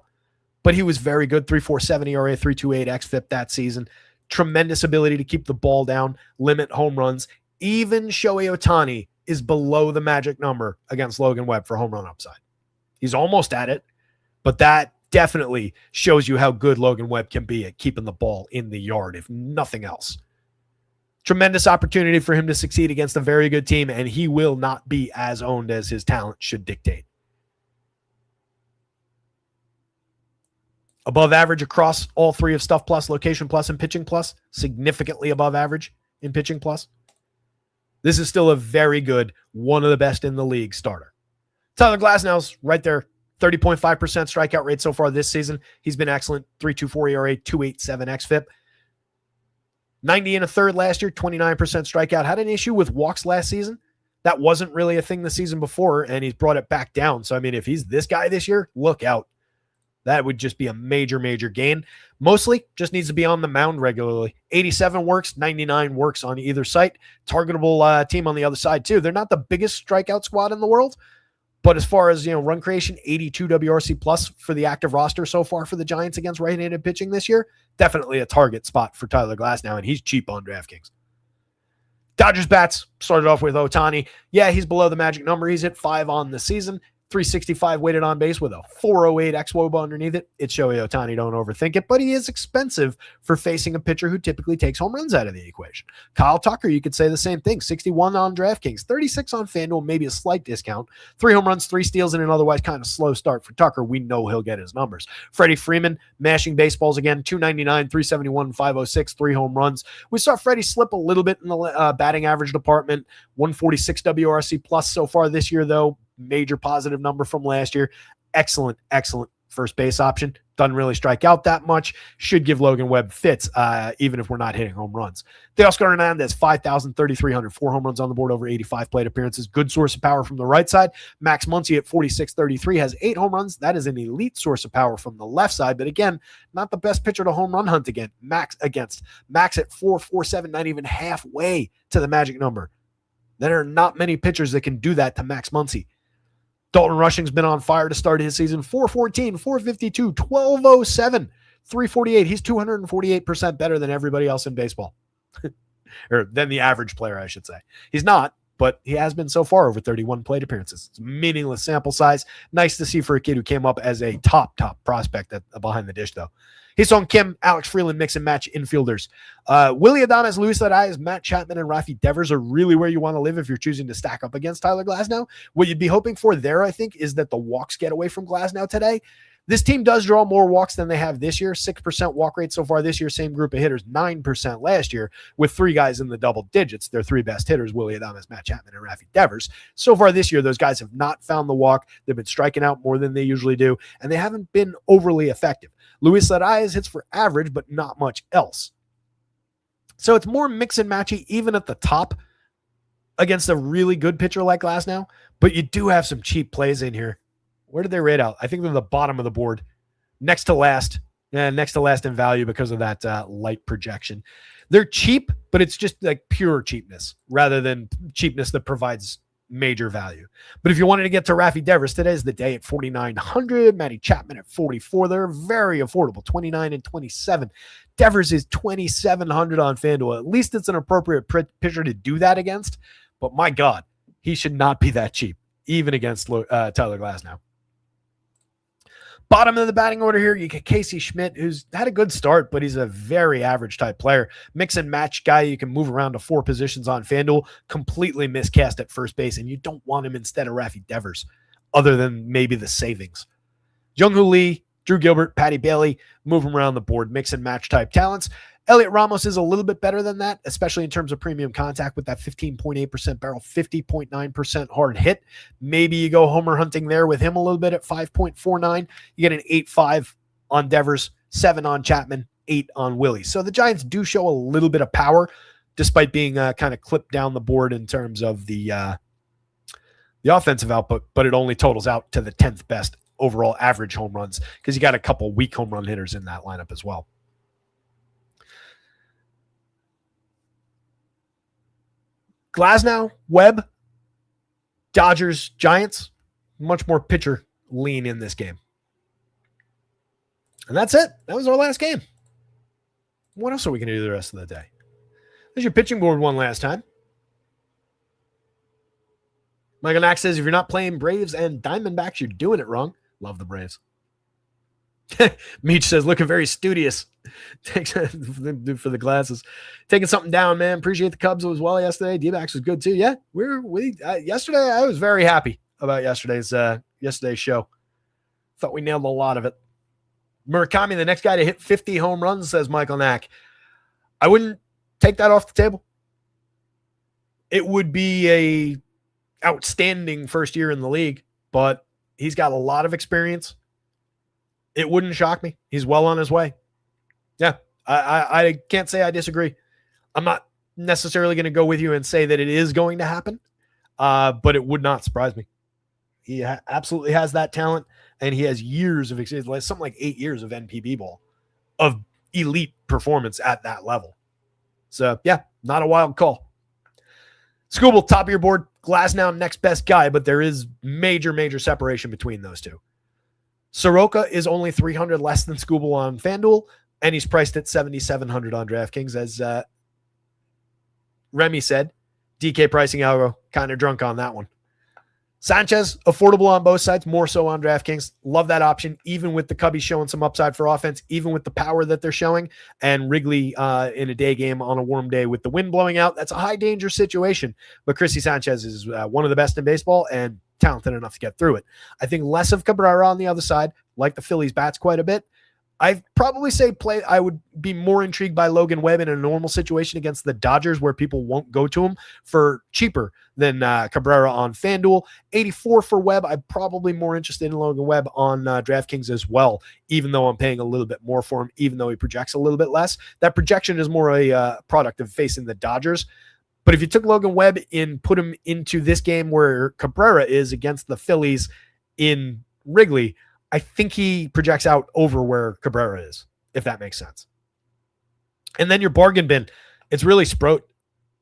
but he was very good. 3.47 ERA, 3.28 xFIP that season. Tremendous ability to keep the ball down, limit home runs. Even Shohei Ohtani is below the magic number against Logan Webb for home run upside. He's almost at it, but that definitely shows you how good Logan Webb can be at keeping the ball in the yard, if nothing else. Tremendous opportunity for him to succeed against a very good team, and he will not be as owned as his talent should dictate. Above average across all 3 of Stuff Plus, Location Plus, and Pitching Plus. Significantly above average in Pitching Plus. This is still a very good, one of the best in the league starter. Tyler Glasnow's right there 30.5% strikeout rate so far this season. He's been excellent. 3.24 ERA, 2.87 xFIP. 90 and a third last year, 29% strikeout. Had an issue with walks last season. That wasn't really a thing the season before, and he's brought it back down. So, I mean, if he's this guy this year, look out. That would just be a major, major gain. Mostly just needs to be on the mound regularly. 87 works, 99 works on either site. Targetable team on the other side, too. They're not the biggest strikeout squad in the world, but as far as, run creation, 82 WRC plus for the active roster so far for the Giants against right-handed pitching this year. Definitely a target spot for Tyler Glasnow, and he's cheap on DraftKings. Dodgers bats started off with Ohtani. Yeah, he's below the magic number. He's hit 5 on the season. 365 weighted on base with a 408 xWOBA underneath it. It's Shohei Ohtani, don't overthink it, but he is expensive for facing a pitcher who typically takes home runs out of the equation. Kyle Tucker, you could say the same thing. 61 on DraftKings, 36 on FanDuel, maybe a slight discount. 3 home runs, 3 steals, and an otherwise kind of slow start for Tucker. We know he'll get his numbers. Freddie Freeman, mashing baseballs again, 299, 371, 506, 3 home runs. We saw Freddie slip a little bit in the batting average department, 146 WRC plus so far this year, though. Major positive number from last year. Excellent, excellent first base option. Doesn't really strike out that much. Should give Logan Webb fits, even if we're not hitting home runs. Teoscar Hernandez, 5,000, 3,300, 4 home runs on the board over 85 plate appearances. Good source of power from the right side. Max Muncy at 46.33 has 8 home runs. That is an elite source of power from the left side, but again, not the best pitcher to home run hunt again. Max at 4.47, not even halfway to the magic number. There are not many pitchers that can do that to Max Muncy. Dalton Rushing's been on fire to start his season. 414, 452, 1207, 348. He's 248% better than everybody else in baseball. Or than the average player, I should say. He's not, but he has been so far over 31 plate appearances. It's a meaningless sample size. Nice to see for a kid who came up as a top prospect behind the dish, though. Hee-Sung Kim, Alex Freeland, mix and match infielders. Willy Adames, Luis Arias, Matt Chapman, and Rafi Devers are really where you want to live if you're choosing to stack up against Tyler Glasnow. What you'd be hoping for there, I think, is that the walks get away from Glasnow today. This team does draw more walks than they have this year. 6% walk rate so far this year. Same group of hitters, 9% last year, with 3 guys in the double digits. Their 3 best hitters, Willy Adames, Matt Chapman, and Rafi Devers. So far this year, those guys have not found the walk. They've been striking out more than they usually do, and they haven't been overly effective. Luis Arias hits for average, but not much else. So it's more mix and matchy, even at the top, against a really good pitcher like Glasnow. But you do have some cheap plays in here. Where did they rate out? I think they're the bottom of the board. Next to last in value because of that light projection. They're cheap, but it's just like pure cheapness rather than cheapness that provides major value. But if you wanted to get to Rafi Devers, today's the day at 4,900. Matty Chapman at 44. They're very affordable, 29 and 27. Devers is 2,700 on FanDuel. At least it's an appropriate pitcher to do that against. But my God, he should not be that cheap, even against Tyler Glasnow. Bottom of the batting order here, you get Casey Schmidt, who's had a good start, but he's a very average type player. Mix and match guy. You can move around to 4 positions on FanDuel. Completely miscast at first base, and you don't want him instead of Rafi Devers, other than maybe the savings. Jung-Hoo Lee, Drew Gilbert, Patty Bailey, move him around the board. Mix and match type talents. Elliot Ramos is a little bit better than that, especially in terms of premium contact with that 15.8% barrel, 50.9% hard hit. Maybe you go homer hunting there with him a little bit at 5.49. You get an 8.5 on Devers, 7 on Chapman, 8 on Willie. So the Giants do show a little bit of power, despite being kind of clipped down the board in terms of the offensive output, but it only totals out to the 10th best overall average home runs because you got a couple weak home run hitters in that lineup as well. Glasnow, Webb, Dodgers, Giants, much more pitcher lean in this game. And that's it. That was our last game. What else are we going to do the rest of the day? There's your pitching board one last time. Michael Nack says, if you're not playing Braves and Diamondbacks, you're doing it wrong. Love the Braves. Meech says, looking very studious. Thanks for the glasses. Taking something down, man. Appreciate the Cubs as well yesterday. D-backs was good too. Yeah, yesterday I was very happy about yesterday's show. Thought we nailed a lot of it. Murakami, the next guy to hit 50 home runs, says Michael Nack. I wouldn't take that off the table. It would be a outstanding first year in the league, but He's got a lot of experience. It wouldn't shock me. He's well on his way. Yeah, I can't say I disagree. I'm not necessarily going to go with you and say that it is going to happen, but it would not surprise me. He absolutely has that talent, and he has years of experience, something like 8 years of NPB ball, of elite performance at that level. So, yeah, not a wild call. Scooble, top of your board. Glasnow, next best guy, but there is major separation between those two. Soroka is only 300 less than Scooble on FanDuel, and he's priced at 7,700 on DraftKings. As Remy said, DK pricing algo, kind of drunk on that one. Sanchez, affordable on both sides, more so on DraftKings. Love that option, even with the Cubbies showing some upside for offense, even with the power that they're showing. And Wrigley in a day game on a warm day with the wind blowing out. That's a high danger situation. But Chrissy Sanchez is one of the best in baseball and talented enough to get through it. I think less of Cabrera on the other side, like the Phillies bats quite a bit. I'd probably say I would be more intrigued by Logan Webb in a normal situation against the Dodgers where people won't go to him for cheaper than Cabrera on FanDuel. 84 for Webb. I'm probably more interested in Logan Webb on DraftKings as well, even though I'm paying a little bit more for him, even though he projects a little bit less. That projection is more a product of facing the Dodgers. But if you took Logan Webb and put him into this game where Cabrera is against the Phillies in Wrigley, I think he projects out over where Cabrera is, if that makes sense. And then your bargain bin, it's really Sproat.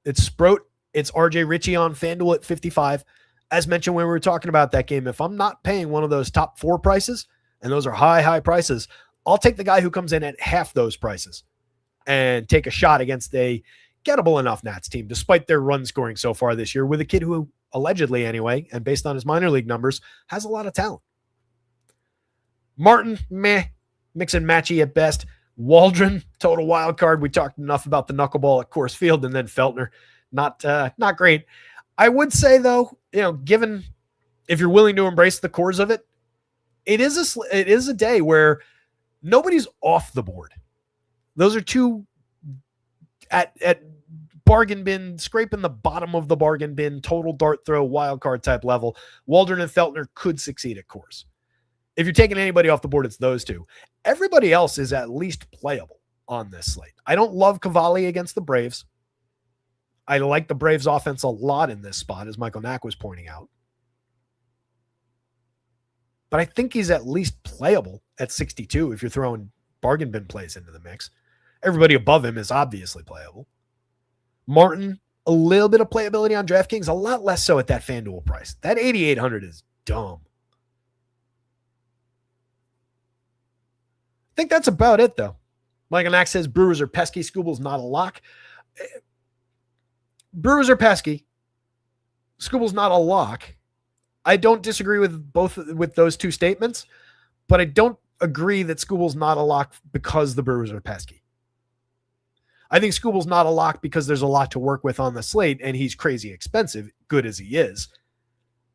It's RJ Ritchie on FanDuel at 55. As mentioned when we were talking about that game, if I'm not paying one of those top 4 prices, and those are high prices, I'll take the guy who comes in at half those prices and take a shot against a gettable enough Nats team, despite their run scoring so far this year, with a kid who allegedly anyway, and based on his minor league numbers, has a lot of talent. Martin, meh, mix and matchy at best. Waldron, total wild card. We talked enough about the knuckleball at Coors Field, and then Feltner, not great. I would say though, given if you're willing to embrace the cores of it, it is a day where nobody's off the board. Those are two at bargain bin, scraping the bottom of the bargain bin, total dart throw, wild card type level. Waldron and Feltner could succeed at Coors. If you're taking anybody off the board, it's those two. Everybody else is at least playable on this slate. I don't love Cavalli against the Braves. I like the Braves offense a lot in this spot, as Michael Knack was pointing out. But I think he's at least playable at 62 if you're throwing bargain bin plays into the mix. Everybody above him is obviously playable. Martin, a little bit of playability on DraftKings, a lot less so at that FanDuel price. That 8,800 is dumb. I think that's about it, though. Michael Knack says Brewers are pesky. Scooble's not a lock. Brewers are pesky. Scooble's not a lock. I don't disagree with those two statements, but I don't agree that Scooble's not a lock because the Brewers are pesky. I think Scooble's not a lock because there's a lot to work with on the slate, and he's crazy expensive, good as he is.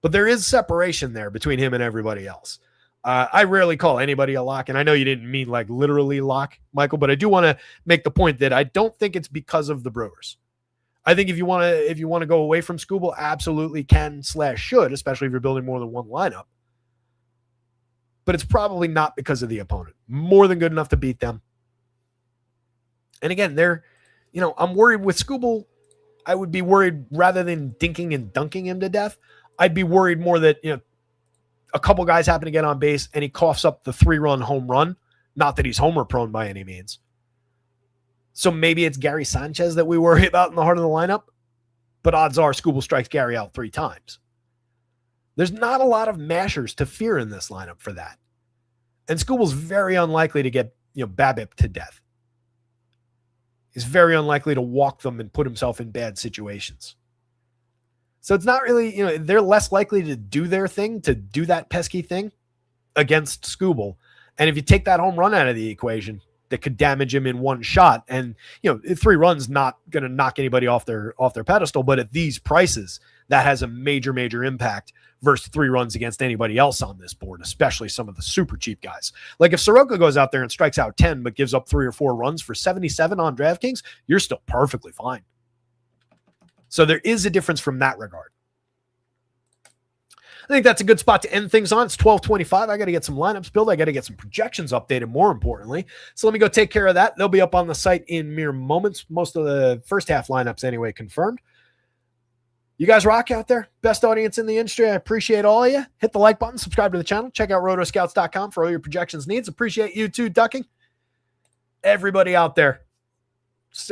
But there is separation there between him and everybody else. I rarely call anybody a lock, and I know you didn't mean like literally lock, Michael, but I do want to make the point that I don't think it's because of the Brewers. I think if you want to go away from Scooble, absolutely can/should, especially if you're building more than one lineup. But it's probably not because of the opponent. More than good enough to beat them. And again, I'm worried with Scooble. I would be worried rather than dinking and dunking him to death. I'd be worried more that, a couple guys happen to get on base and he coughs up the 3-run home run. Not that he's homer prone by any means. So maybe it's Gary Sanchez that we worry about in the heart of the lineup, but odds are Scooble strikes Gary out 3 times. There's not a lot of mashers to fear in this lineup for that. And Scooble's very unlikely to get, BABIP to death. He's very unlikely to walk them and put himself in bad situations. So it's not really, they're less likely to do their thing, to do that pesky thing against Scooble. And if you take that home run out of the equation, that could damage him in one shot. And, 3 runs not going to knock anybody off their pedestal. But at these prices, that has a major impact versus 3 runs against anybody else on this board, especially some of the super cheap guys. Like if Soroka goes out there and strikes out 10, but gives up 3 or 4 runs for 77 on DraftKings, you're still perfectly fine. So there is a difference from that regard. I think that's a good spot to end things on. It's 12:25. I got to get some lineups built. I got to get some projections updated, more importantly. So let me go take care of that. They'll be up on the site in mere moments. Most of the first half lineups anyway confirmed. You guys rock out there. Best audience in the industry. I appreciate all of you. Hit the like button, subscribe to the channel. Check out rotoscouts.com for all your projections needs. Appreciate you too, Ducking. Everybody out there.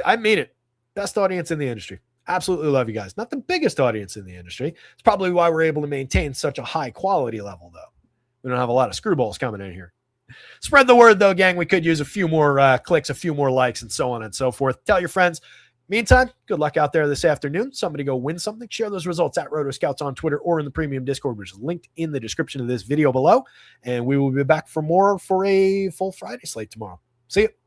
I mean it. Best audience in the industry. Absolutely love you guys. Not the biggest audience in the industry. It's probably why we're able to maintain such a high quality level, though. We don't have a lot of screwballs coming in here. Spread the word, though, gang. We could use a few more clicks, a few more likes, and so on and so forth. Tell your friends. Meantime, good luck out there this afternoon. Somebody go win something. Share those results at Rotoscouts on Twitter or in the premium Discord, which is linked in the description of this video below. And we will be back for more for a full Friday slate tomorrow. See you.